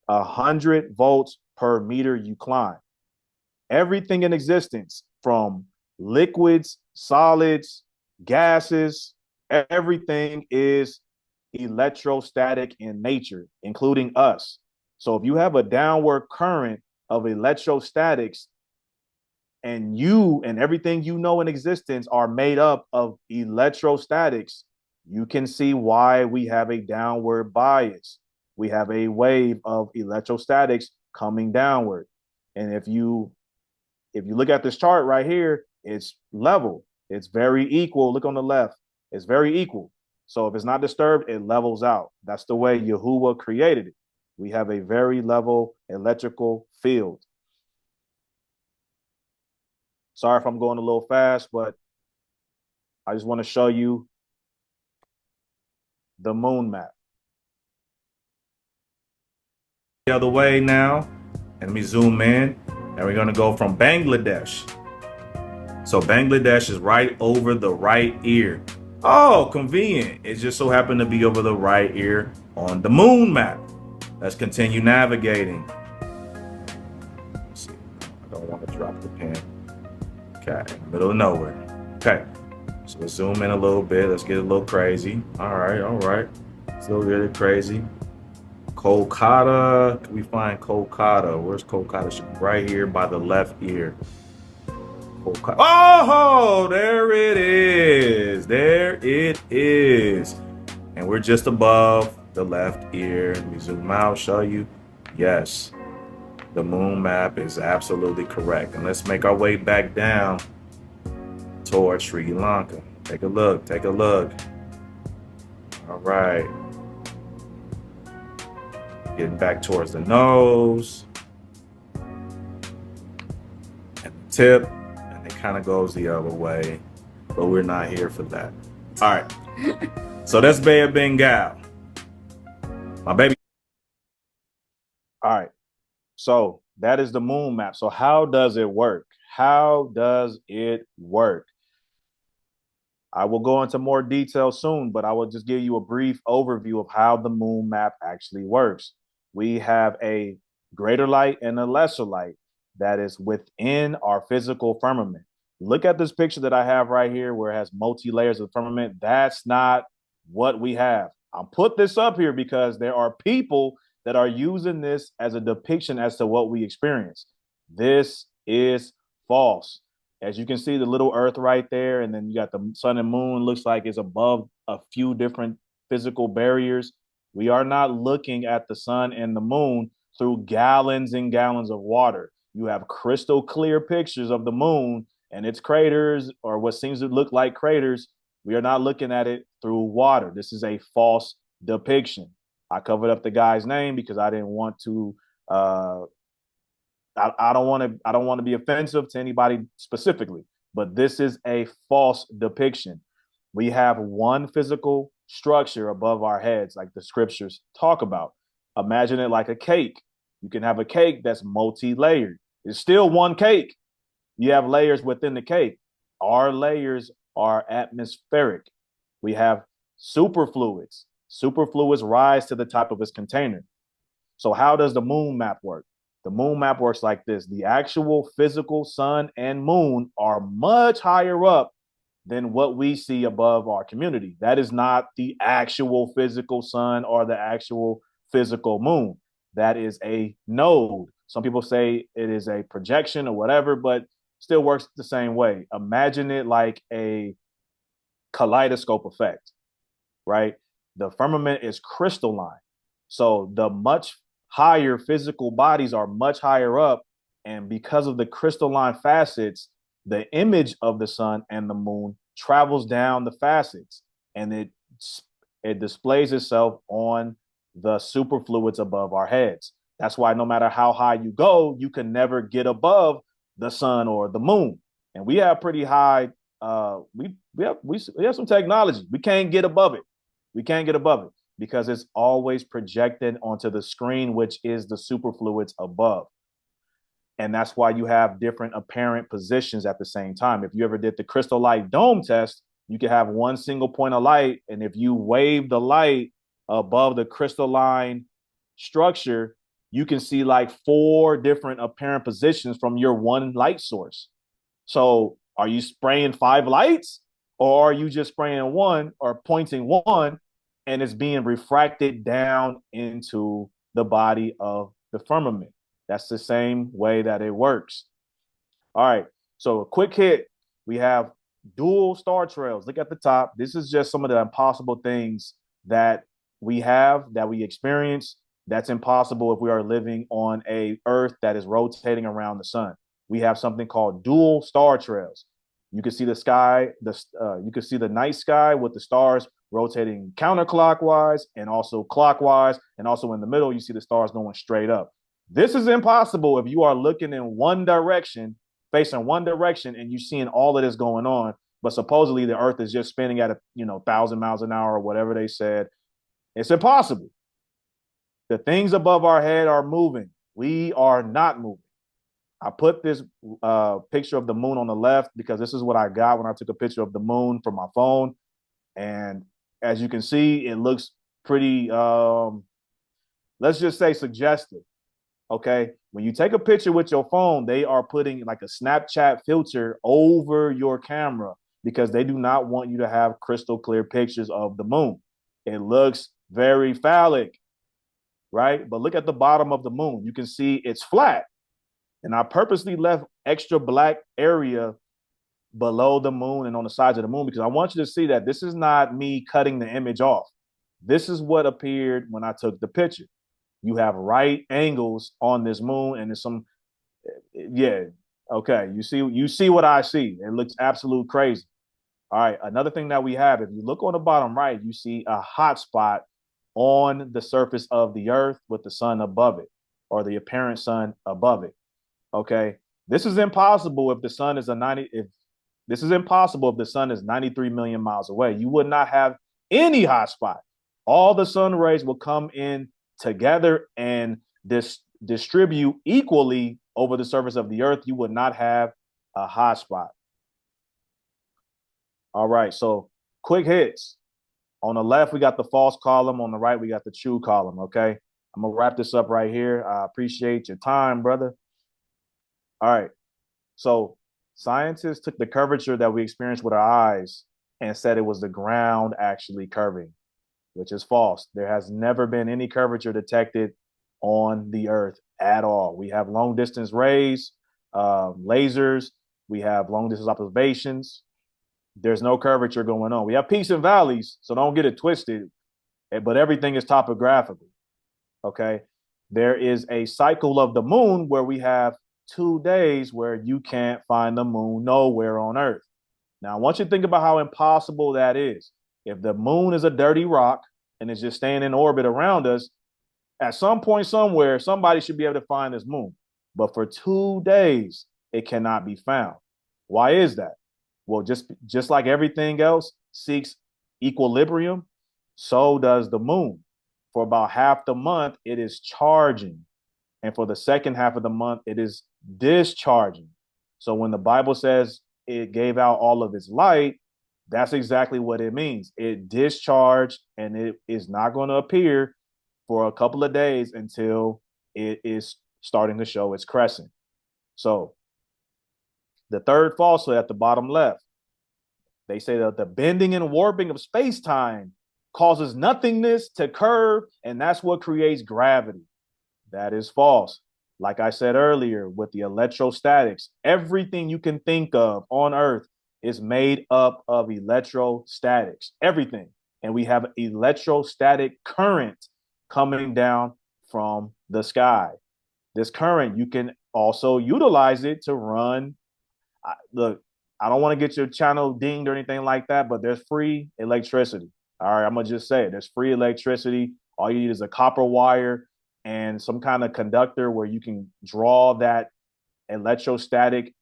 100 volts per meter you climb. Everything in existence, from liquids, solids, gases, everything is electrostatic in nature, including us. So if you have a downward current of electrostatics, and you and everything you know in existence are made up of electrostatics, you can see why we have a downward bias. We have a wave of electrostatics coming downward. And if you look at this chart right here, it's level. It's very equal. Look on the left. It's very equal. So if it's not disturbed, it levels out. That's the way Yahuwah created it. We have a very level electrical field. Sorry if I'm going a little fast, but I just want to show you the moon map. The other way now, and let me zoom in, and we're going to go from Bangladesh. So Bangladesh is right over the right ear. Oh, convenient. It just so happened to be over the right ear on the moon map. Let's continue navigating. Let's see. I don't want to drop the pen. Okay, middle of nowhere. Okay, so let's zoom in a little bit. Let's get a little crazy. All right. Still really crazy. Kolkata. Can we find Kolkata? Where's Kolkata? Should be right here by the left ear. Kolkata. Oh, there it is. There it is. And we're just above the left ear. Let me zoom out, show you. Yes. The moon map is absolutely correct. And let's make our way back down towards Sri Lanka. Take a look. All right. Getting back towards the nose. And the tip. And it kind of goes the other way. But we're not here for that. All right. So that's Bay of Bengal. My baby. All right. So that is the moon map. So how does it work? How does it work? I will go into more detail soon, but I will just give you a brief overview of how the moon map actually works. We have a greater light and a lesser light that is within our physical firmament. Look at this picture that I have right here where it has multi-layers of firmament. That's not what we have. I'll put this up here because there are people that are using this as a depiction as to what we experience. This is false. As you can see, the little earth right there, and then you got the sun and moon, looks like it's above a few different physical barriers. We are not looking at the sun and the moon through gallons and gallons of water. You have crystal clear pictures of the moon and its craters, or what seems to look like craters. We are not looking at it through water. This is a false depiction. I covered up the guy's name because I didn't want to. I don't want to be offensive to anybody specifically, but this is a false depiction. We have one physical structure above our heads, like the scriptures talk about. Imagine it like a cake. You can have a cake that's multi-layered. It's still one cake. You have layers within the cake. Our layers are atmospheric. We have superfluids. Superfluids rise to the top of its container. So how does the moon map work? The moon map works like this. The actual physical sun and moon are much higher up than what we see above our community. That is not the actual physical sun or the actual physical moon. That is a node. Some people say it is a projection or whatever, but still works the same way. Imagine it like a kaleidoscope effect, right? The firmament is crystalline. So the much higher physical bodies are much higher up. And because of the crystalline facets, the image of the sun and the moon travels down the facets and it displays itself on the superfluids above our heads. That's why no matter how high you go, you can never get above the sun or the moon. And we have pretty high, we have some technology. We can't get above it. We can't get above it because it's always projected onto the screen, which is the superfluids above. And that's why you have different apparent positions at the same time. If you ever did the crystal light dome test, you could have one single point of light. And if you wave the light above the crystalline structure, you can see like 4 different apparent positions from your one light source. So are you spraying 5 lights, or are you just spraying one or pointing one and it's being refracted down into the body of the firmament? That's the same way that it works. All right. So a quick hit. We have dual star trails. Look at the top. This is just some of the impossible things that we have, that we experience. That's impossible if we are living on a Earth that is rotating around the sun. We have something called dual star trails. You can see the sky, you can see the night sky with the stars rotating counterclockwise and also clockwise. And also in the middle, you see the stars going straight up. This is impossible if you are looking in one direction, facing one direction, and you're seeing all of this going on. But supposedly the Earth is just spinning at 1,000 miles an hour or whatever they said. It's impossible. The things above our head are moving. We are not moving. I put this picture of the moon on the left because this is what I got when I took a picture of the moon from my phone. And as you can see, it looks pretty, let's just say suggestive. Okay. When you take a picture with your phone, they are putting like a Snapchat filter over your camera because they do not want you to have crystal clear pictures of the moon. It looks very phallic, right? But look at the bottom of the moon. You can see it's flat. And I purposely left extra black area below the moon and on the sides of the moon because I want you to see that this is not me cutting the image off. This is what appeared when I took the picture. You have right angles on this moon, and there's some, yeah, okay. You see what I see. It looks absolute crazy. All right, another thing that we have, if you look on the bottom right, you see a hot spot on the surface of the Earth with the sun above it, or the apparent sun above it. Okay, this is impossible if the sun is impossible if the sun is 93 million miles away. You would not have any hot spot. All the sun rays will come in together and distribute equally over the surface of the Earth. You would not have a hot spot. All right, so quick hits. On the left, we got the false column. On the right, we got the true column, okay? I'm going to wrap this up right here. I appreciate your time, brother. All right, so scientists took the curvature that we experienced with our eyes and said it was the ground actually curving, which is false. There has never been any curvature detected on the Earth at all. We have long distance rays, lasers. We have long distance observations. There's no curvature going on. We have peaks and valleys, so don't get it twisted, but everything is topographical, okay? There is a cycle of the moon where we have 2 days where you can't find the moon nowhere on Earth. Now, I want you to think about how impossible that is. If the moon is a dirty rock and it's just staying in orbit around us, at some point somewhere, somebody should be able to find this moon. But for 2 days, it cannot be found. Why is that? Well, just like everything else seeks equilibrium, so does the moon. For about half the month, it is charging. And for the second half of the month, it is discharging. So when the Bible says it gave out all of its light, that's exactly what it means. It discharged, and it is not going to appear for a couple of days until it is starting to show its crescent. So the third falsehood at the bottom left, they say that the bending and warping of space-time causes nothingness to curve, and that's what creates gravity. That is false. Like I said earlier, with the electrostatics, everything you can think of on Earth is made up of electrostatics, everything. And we have electrostatic current coming down from the sky. This current, you can also utilize it to run. Look, I don't want to get your channel dinged or anything like that, but there's free electricity. All right, I'm going to just say it. There's free electricity. All you need is a copper wire and some kind of conductor where you can draw that electrostatic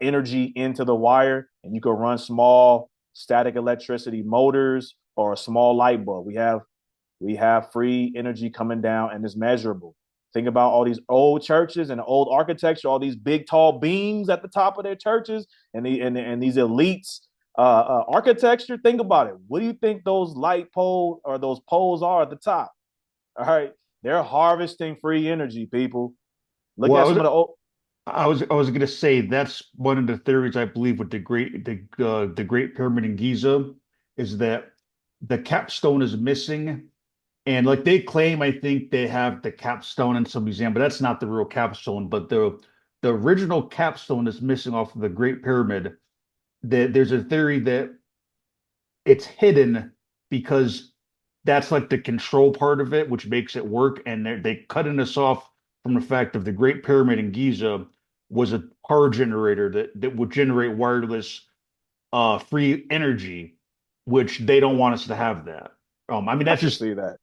energy into the wire, and you can run small static electricity motors or a small light bulb. We have free energy coming down, and it's measurable. Think about all these old churches and old architecture, all these big tall beams at the top of their churches, and these elites architecture. Think about it. What do you think those light pole or those poles are at the top? All right, they're harvesting free energy. People, look at some of the old. I was gonna say that's one of the theories I believe with the Great Pyramid in Giza is that the capstone is missing. And like they claim, I think they have the capstone in some museum, but that's not the real capstone. But the original capstone is missing off of the Great Pyramid. There's a theory that it's hidden because that's like the control part of it, which makes it work. And they cutting us off from the fact of the Great Pyramid in Giza was a power generator that would generate wireless free energy, which they don't want us to have that. I mean, I that's can just see that.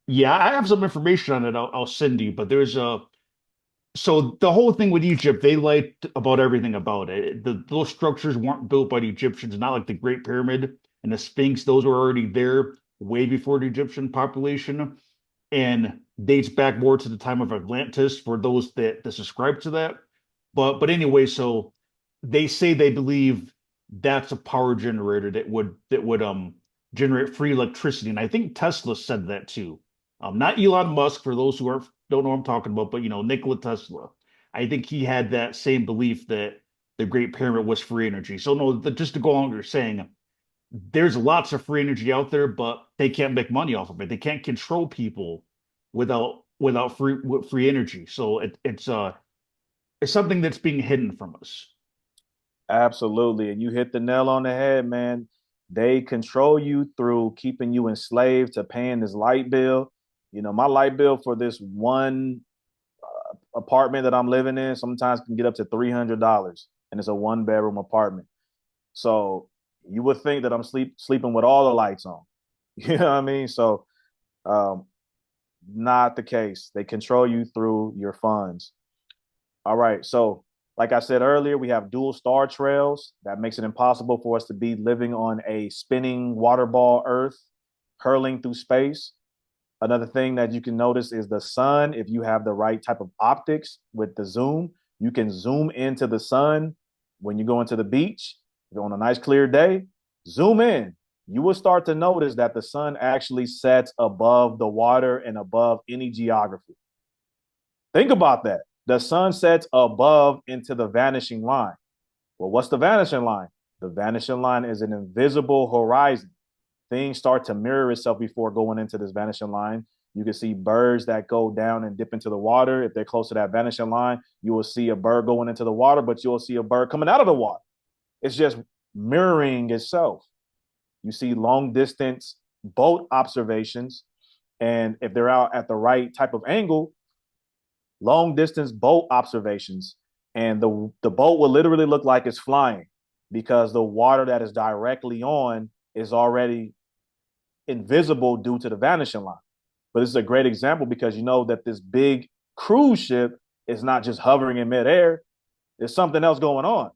yeah, I have some information on it. I'll send you, but there's a so the whole thing with Egypt, they liked about everything about it. Those structures weren't built by the Egyptians, not like the Great Pyramid and the Sphinx. Those were already there way before the Egyptian population, and dates back more to the time of Atlantis for those that subscribe to that. But anyway, so they say they believe that's a power generator that would generate free electricity, and I think Tesla said that too. Not Elon Musk, for those who don't know what I'm talking about, but Nikola Tesla. I think he had that same belief that the Great Pyramid was free energy. So no, just to go on, you're saying there's lots of free energy out there, but they can't make money off of it. They can't control people without free energy. So it's something that's being hidden from us. Absolutely. And you hit the nail on the head, man. They control you through keeping you enslaved to paying this light bill. My light bill for this one apartment that I'm living in sometimes can get up to $300, and it's a 1-bedroom apartment. So you would think that I'm sleeping with all the lights on. You know what I mean? So not the case. They control you through your funds. All right. So like I said earlier, we have dual star trails that makes it impossible for us to be living on a spinning water ball Earth, hurling through space. Another thing that you can notice is the sun. If you have the right type of optics with the zoom, you can zoom into the sun when you go into the beach. On a nice clear day, zoom in. You will start to notice that the sun actually sets above the water and above any geography. Think about that. The sun sets above into the vanishing line. Well, what's the vanishing line? The vanishing line is an invisible horizon. Things start to mirror itself before going into this vanishing line. You can see birds that go down and dip into the water. If they're close to that vanishing line, you will see a bird going into the water, but you'll see a bird coming out of the water. It's just mirroring itself. You see long distance boat observations. And if they're out at the right type of angle, long distance boat observations. And the boat will literally look like it's flying because the water that is directly on is already invisible due to the vanishing line. But this is a great example because you know that this big cruise ship is not just hovering in midair. There's something else going on.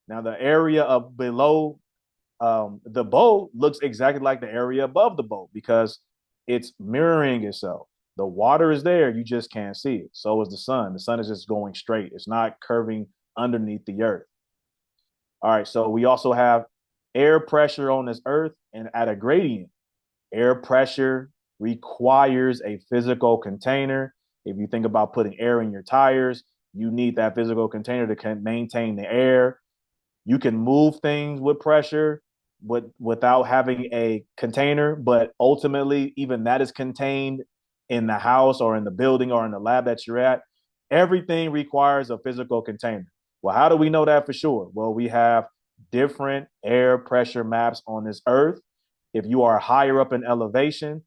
Now, the area of below the boat looks exactly like the area above the boat because it's mirroring itself. The water is there, you just can't see it. So is the sun. The sun is just going straight. It's not curving underneath the earth. All right, so we also have air pressure on this earth and at a gradient. Air pressure requires a physical container. If you think about putting air in your tires, you need that physical container to maintain the air. You can move things with pressure without having a container, but ultimately, even that is contained in the house or in the building or in the lab that you're at. Everything requires a physical container. Well, how do we know that for sure? Well, we have different air pressure maps on this earth. If you are higher up in elevation,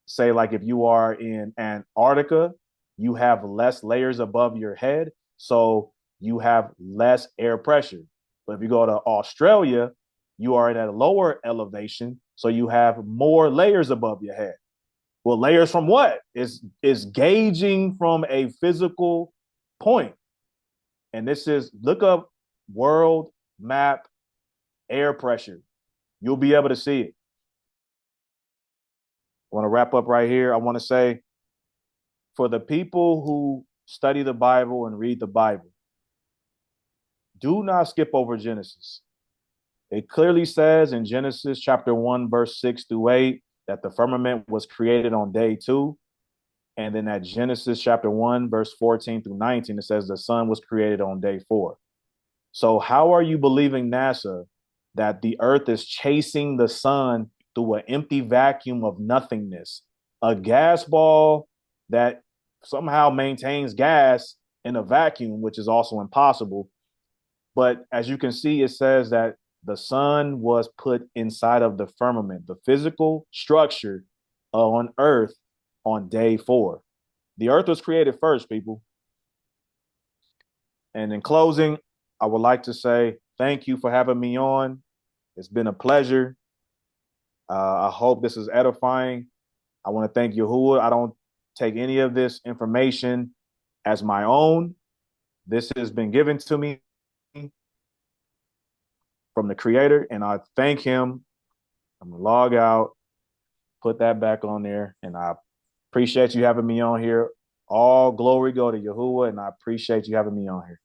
say like if you are in Antarctica, you have less layers above your head, so you have less air pressure. But if you go to Australia, you are at a lower elevation, so you have more layers above your head. Well, layers from what? Is gauging from a physical point. And this is, look up world map air pressure. You'll be able to see it. I want to wrap up right here. I want to say for the people who study the Bible and read the Bible, do not skip over Genesis. It clearly says in Genesis chapter 1, verse 6 through 8, that the firmament was created on day 2. And then at Genesis chapter 1, verse 14 through 19, it says the sun was created on day 4. So how are you believing NASA that the earth is chasing the sun through an empty vacuum of nothingness, a gas ball that somehow maintains gas in a vacuum, which is also impossible? But as you can see, it says that the sun was put inside of the firmament, the physical structure on earth, on day 4. The earth was created first, people. And in closing, I would like to say thank you for having me on. It's been a pleasure. I hope this is edifying. I want to thank Yahuwah. I don't take any of this information as my own. This has been given to me from the Creator, and I thank Him. I'm going to log out, put that back on there, and I appreciate you having me on here. All glory go to Yahuwah, and I appreciate you having me on here.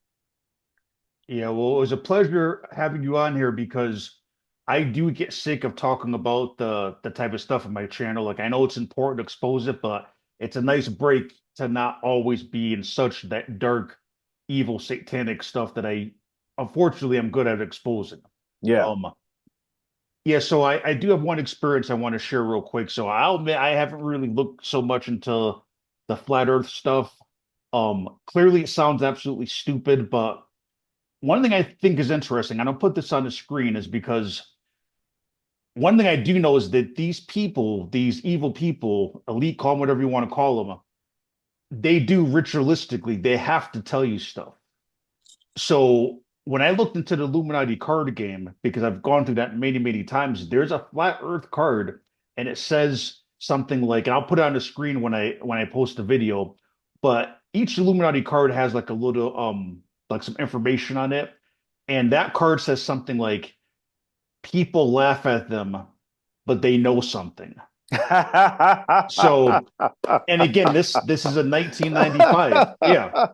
Yeah, well, it was a pleasure having you on here because I do get sick of talking about the type of stuff on my channel. Like, I know it's important to expose it, but it's a nice break to not always be in such that dark, evil, satanic stuff that I unfortunately am good at exposing. Yeah. Yeah, so I do have one experience I want to share real quick. So I'll admit I haven't really looked so much into the flat earth stuff. Clearly it sounds absolutely stupid, but one thing I think is interesting, and I'll put this on the screen, is because one thing I do know is that these people, these evil people, elite, call them whatever you want to call them, they do ritualistically, they have to tell you stuff. So when I looked into the Illuminati card game, because I've gone through that many, many times, there's a flat earth card and it says something like, and I'll put it on the screen when I post the video, but each Illuminati card has like a little like some information on it. And that card says something like, people laugh at them, but they know something. So, and again, this is a 1995. Yeah.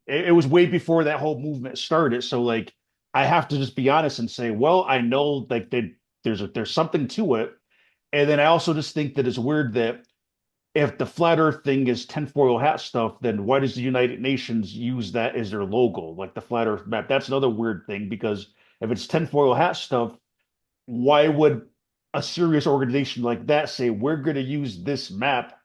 It was way before that whole movement started. So like I have to just be honest and say, well, I know like that there's something to it. And then I also just think that it's weird that if the flat earth thing is tinfoil hat stuff, then why does the United Nations use that as their logo, like the flat earth map? That's another weird thing, because if it's tinfoil hat stuff, why would a serious organization like that say we're going to use this map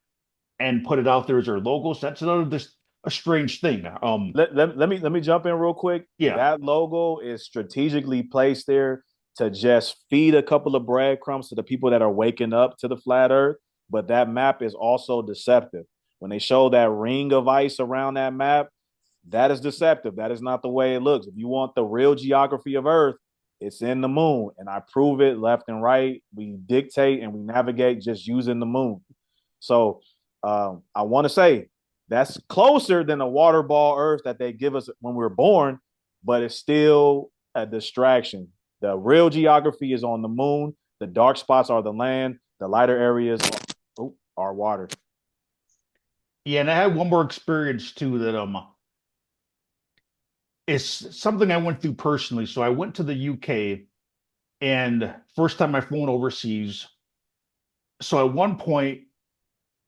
and put it out there as our logo? So that's another just a strange thing. Let me jump in real quick. Yeah, that logo is strategically placed there to just feed a couple of breadcrumbs to the people that are waking up to the flat earth. But that map is also deceptive. When they show that ring of ice around that map, that is deceptive. That is not the way it looks. If you want the real geography of Earth, it's in the moon. And I prove it left and right. We dictate and we navigate just using the moon. So I want to say that's closer than the water ball Earth that they give us when we're born, but it's still a distraction. The real geography is on the moon. The dark spots are the land. The lighter areas are water. yeah, and I had one more experience too that it's something I went through personally. So I went to the UK, and first time I flown overseas. So at one point,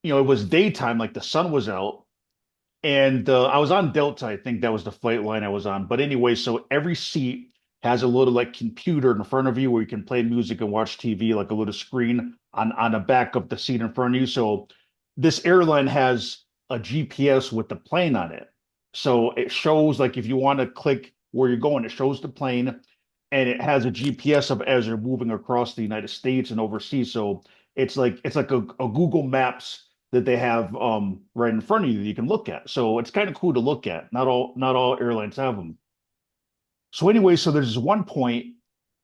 it was daytime, like the sun was out, and I was on Delta. I think that was the flight line I was on. But anyway, so every seat has a little like computer in front of you where you can play music and watch TV, like a little screen on the back of the seat in front of you. So this airline has a GPS with the plane on it. So it shows, like, if you want to click where you're going, it shows the plane, and it has a GPS of as you're moving across the United States and overseas. So it's like a Google Maps that they have right in front of you that you can look at. So it's kind of cool to look at. Not all airlines have them. So anyway, so there's one point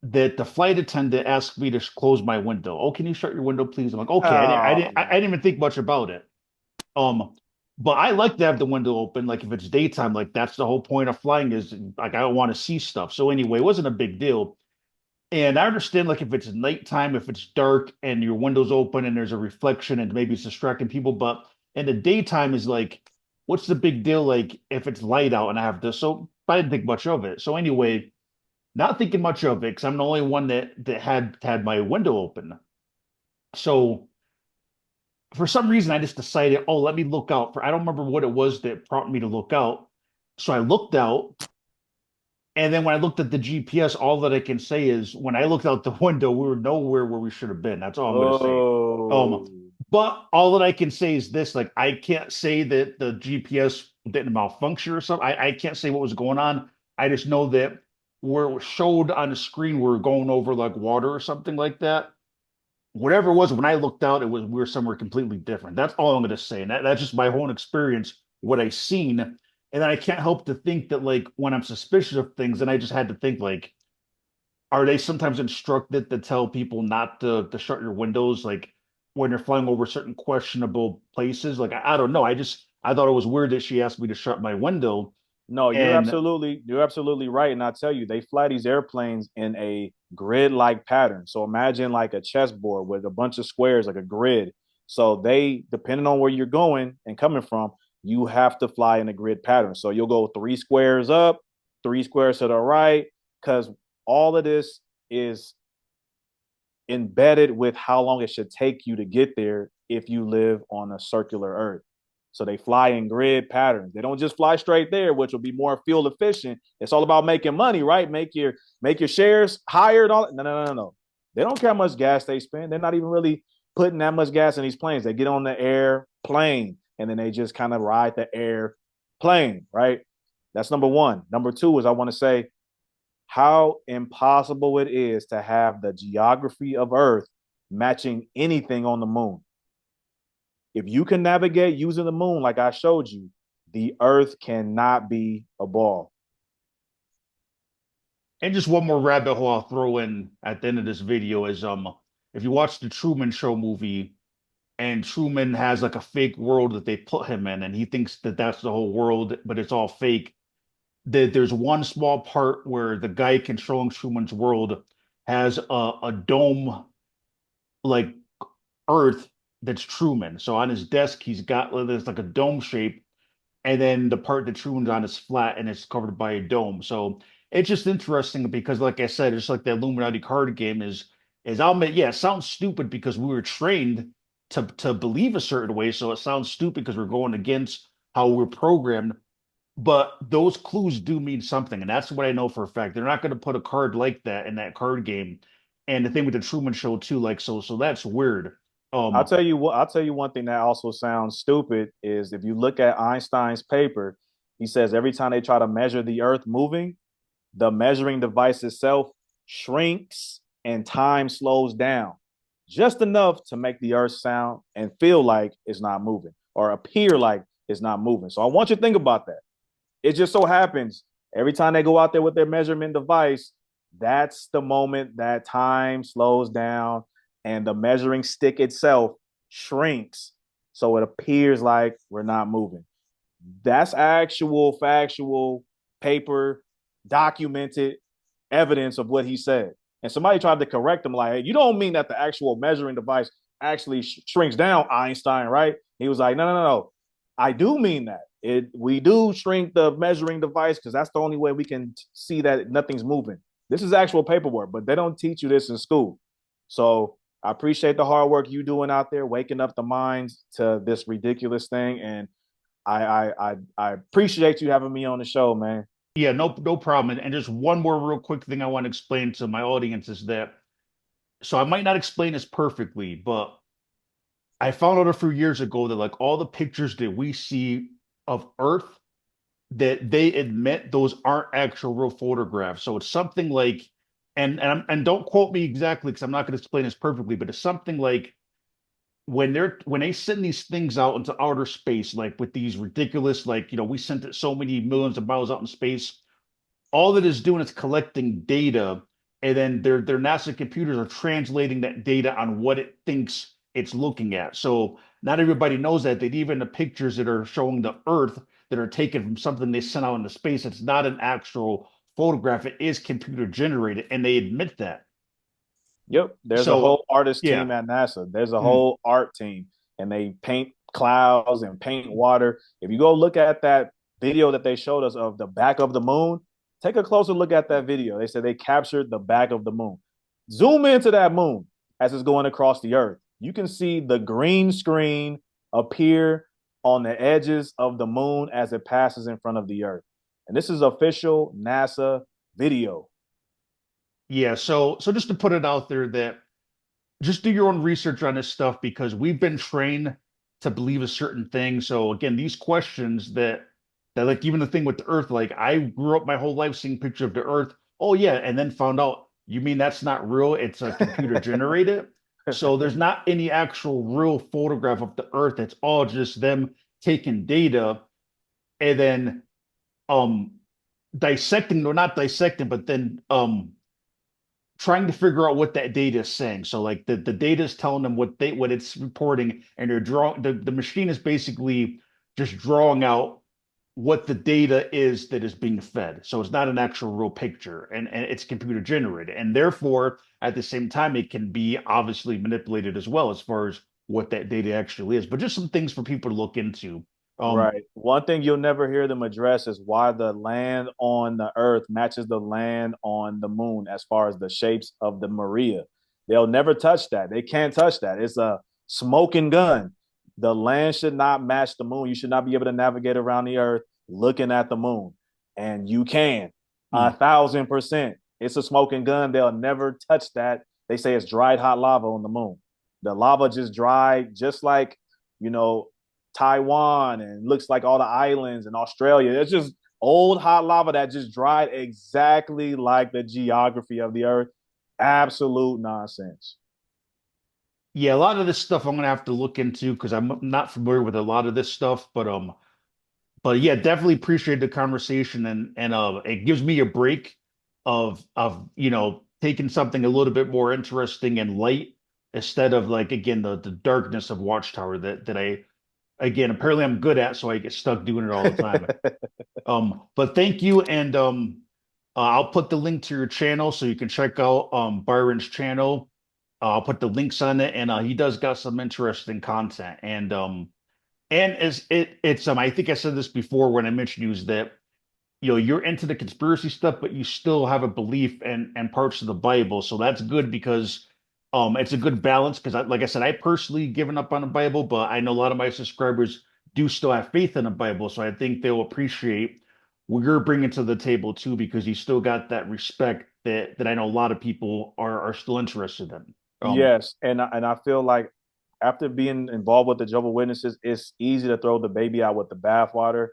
that the flight attendant asked me to close my window. Oh, can you shut your window, please? I'm like, okay. I didn't even think much about it. But I like to have the window open. Like if it's daytime, like that's the whole point of flying, is like I don't want to see stuff. So anyway, it wasn't a big deal. And I understand, like, if it's nighttime, if it's dark and your window's open and there's a reflection and maybe it's distracting people, but And the daytime is like, what's the big deal? Like if it's light out and I have this, so I didn't think much of it. So anyway, not thinking much of it because I'm the only one that had my window open. So for some reason, I just decided, oh, let me look out for. I don't remember what it was that prompted me to look out. So I looked out, and then when I looked at the GPS, all that I can say is when I looked out the window, we were nowhere where we should have been. That's all I'm going to say. Oh, But all that I can say is this: like, I can't say that the GPS didn't malfunction or something. I can't say what was going on. I just know that where it was showed on the screen, we were going over like water or something like that. Whatever it was, when I looked out, it was we were somewhere completely different. That's all I'm going to say. And that's just my whole experience, what I seen. And then I can't help to think that like when I'm suspicious of things, and I just had to think like, are they sometimes instructed to tell people not to shut your windows, like when they're flying over certain questionable places? Like I don't know. I thought it was weird that she asked me to shut my window. no, And you're absolutely right. And I tell you, they fly these airplanes in a grid-like pattern. So imagine like a chessboard with a bunch of squares, like a grid. So they, depending on where you're going and coming from, you have to fly in a grid pattern. So you'll go 3 squares up, 3 squares to the right, because all of this is embedded with how long it should take you to get there if you live on a circular Earth. So they fly in grid patterns. They don't just fly straight there, which will be more fuel efficient. It's all about making money, right? Make your shares higher and all. No. They don't care how much gas they spend. They're not even really putting that much gas in these planes. They get on the airplane and then they just kind of ride the airplane, right? That's number one. Number two is I want to say how impossible it is to have the geography of Earth matching anything on the moon. If you can navigate using the moon like I showed you, the Earth cannot be a ball. just one more rabbit hole I'll throw in at the end of this video is if you watch the Truman Show movie and Truman has like a fake world that they put him in and he thinks that that's the whole world, but it's all fake. There's one small part where the guy controlling Truman's world has a dome like Earth that's Truman. So on his desk, he's got there's like a dome shape, and then the part that Truman's on is flat and it's covered by a dome. So it's just interesting because, like I said, it's like the Illuminati card game is I'll admit, yeah, it sounds stupid because we were trained to believe a certain way. So it sounds stupid because we're going against how we're programmed. But those clues do mean something, and that's what I know for a fact. They're not going to put a card like that in that card game. And the thing with the Truman Show too, like so that's weird. Um, I'll tell you one thing that also sounds stupid is if you look at Einstein's paper, he says every time they try to measure the Earth moving, the measuring device itself shrinks and time slows down just enough to make the Earth sound and feel like it's not moving or appear like it's not moving. So I want you to think about that. It just so happens every time they go out there with their measurement device, that's the moment that time slows down and the measuring stick itself shrinks. So it appears like we're not moving. That's actual, factual, paper, documented evidence of what he said. And somebody tried to correct him, like, hey, you don't mean that the actual measuring device actually shrinks down, Einstein, right? He was like, no. I do mean that. We do shrink the measuring device because that's the only way we can see that nothing's moving. This is actual paperwork, but they don't teach you this in school. So I appreciate the hard work you doing out there, waking up the minds to this ridiculous thing. And I appreciate you having me on the show, man. yeah, no problem. And just one more real quick thing I want to explain to my audience is that so I might not explain this perfectly, but I found out a few years ago that like all the pictures that we see of Earth, that they admit those aren't actual real photographs. So it's something like, and don't quote me exactly because I'm not going to explain this perfectly, but it's something like when they send these things out into outer space, like with these ridiculous, like we sent it so many millions of miles out in space, all that is doing is collecting data, and then their NASA computers are translating that data on what it thinks it's looking at. So not everybody knows that even the pictures that are showing the Earth that are taken from something they sent out into space, it's not an actual photograph. It is computer generated, and they admit that. Yep. There's a So whole artist yeah. team at NASA. There's a whole art team, and they paint clouds and paint water. If you go look at that video that they showed us of the back of the moon, take a closer look at that video. They said they captured the back of the moon. Zoom into that moon as it's going across the earth. You can see the green screen appear on the edges of the moon as it passes in front of the earth. And this is official NASA video. Yeah, so just to put it out there that just do your own research on this stuff because we've been trained to believe a certain thing. So again, these questions that like even the thing with the Earth, like I grew up my whole life seeing picture of the Earth. Oh yeah, and then found out you mean that's not real? It's a computer generated. So there's not any actual real photograph of the Earth. It's all just them taking data and then um dissecting or not dissecting, but then trying to figure out what that data is saying. So like the data is telling them what it's reporting, and they're drawing the machine is basically just drawing out what the data is that is being fed. So it's not an actual real picture, and it's computer generated. And therefore, at the same time, it can be obviously manipulated as well as far as what that data actually is. But just some things for people to look into. Right. One thing you'll never hear them address is why the land on the earth matches the land on the moon as far as the shapes of the Maria. They'll never touch that. They can't touch that. It's a smoking gun. The land should not match the moon. You should not be able to navigate around the earth looking at the moon. And you can. 1,000%. It's a smoking gun. They'll never touch that. They say it's dried hot lava on the moon. The lava just dried, just like, you know, Taiwan and looks like all the islands in Australia. It's just old hot lava that just dried exactly like the geography of the earth. Absolute nonsense. Yeah, a lot of this stuff I'm gonna have to look into because I'm not familiar with a lot of this stuff, but yeah, definitely appreciate the conversation and it gives me a break of taking something a little bit more interesting and light instead of like again the darkness of Watchtower that I again apparently I'm good at, so I get stuck doing it all the time. But thank you, and I'll put the link to your channel so you can check out Byron's channel. I'll put the links on it, and he does got some interesting content. And as it's I think I said this before when I mentioned you is that you're into the conspiracy stuff, but you still have a belief and parts of the Bible. So that's good because it's a good balance because like I said, I personally given up on the Bible, but I know a lot of my subscribers do still have faith in the Bible. So I think they'll appreciate what you're bringing to the table too, because you still got that respect that I know a lot of people are still interested in. Yes, and I feel like after being involved with the Jehovah's Witnesses, it's easy to throw the baby out with the bathwater.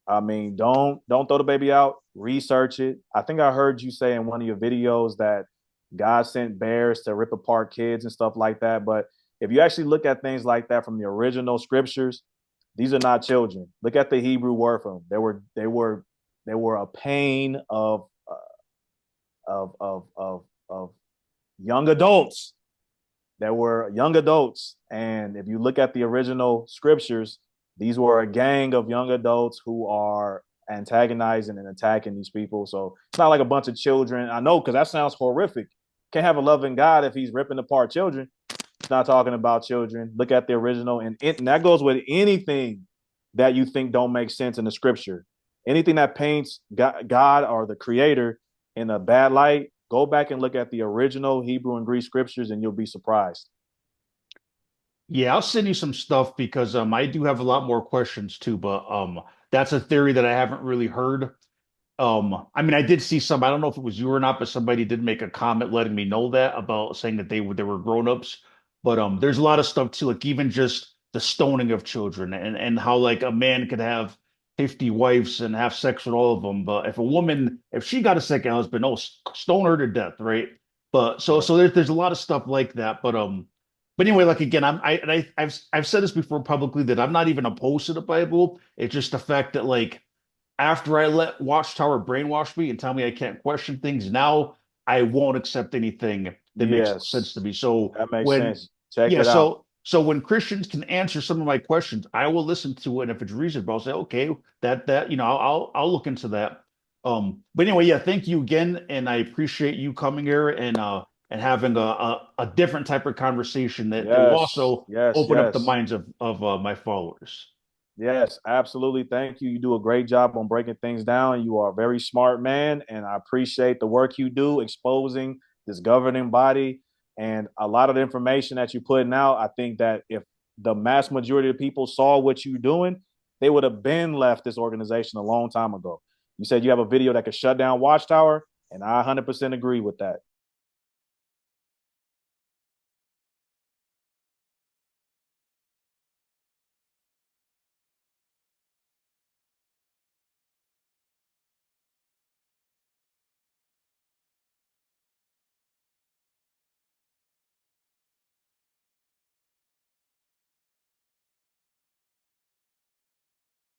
I mean, don't throw the baby out. Research it. I think I heard you say in one of your videos that God sent bears to rip apart kids and stuff like that. But if you actually look at things like that from the original scriptures, these are not children. Look at the Hebrew word for them. They were a pain of young adults. There were young adults, and if you look at the original scriptures, these were a gang of young adults who are antagonizing and attacking these people. So it's not like a bunch of children. I know, because that sounds horrific. Can't have a loving God if he's ripping apart children. It's not talking about children. Look at the original, and that goes with anything that you think don't make sense in the scripture. Anything that paints God or the creator in a bad light, go back and look at the original Hebrew and Greek scriptures and you'll be surprised. Yeah, I'll send you some stuff because I do have a lot more questions too, but that's a theory that I haven't really heard. I mean, I did see some, I don't know if it was you or not, but somebody did make a comment letting me know that about saying that they were grown-ups. But there's a lot of stuff too, like even just the stoning of children and how like a man could have 50 wives and have sex with all of them. But if a woman, if she got a second husband, oh, stone her to death, right? But so there's a lot of stuff like that. But anyway, like again, I've said this before publicly that I'm not even opposed to the Bible. It's just the fact that like after I let Watchtower brainwash me and tell me I can't question things, now I won't accept anything that makes sense to me. So that makes when sense. Check it out. So when Christians can answer some of my questions, I will listen to it. And if it's reasonable, I'll say, okay, that I'll look into that. But anyway, yeah, thank you again, and I appreciate you coming here and and having a different type of conversation that will Yes, also yes, open up the yes. minds of my followers. Yes, absolutely. Thank you. You do a great job on breaking things down. You are a very smart man, and I appreciate the work you do exposing this governing body and a lot of the information that you're putting out. I think that if the mass majority of people saw what you're doing, they would have been left this organization a long time ago. You said you have a video that could shut down Watchtower, and I 100% agree with that.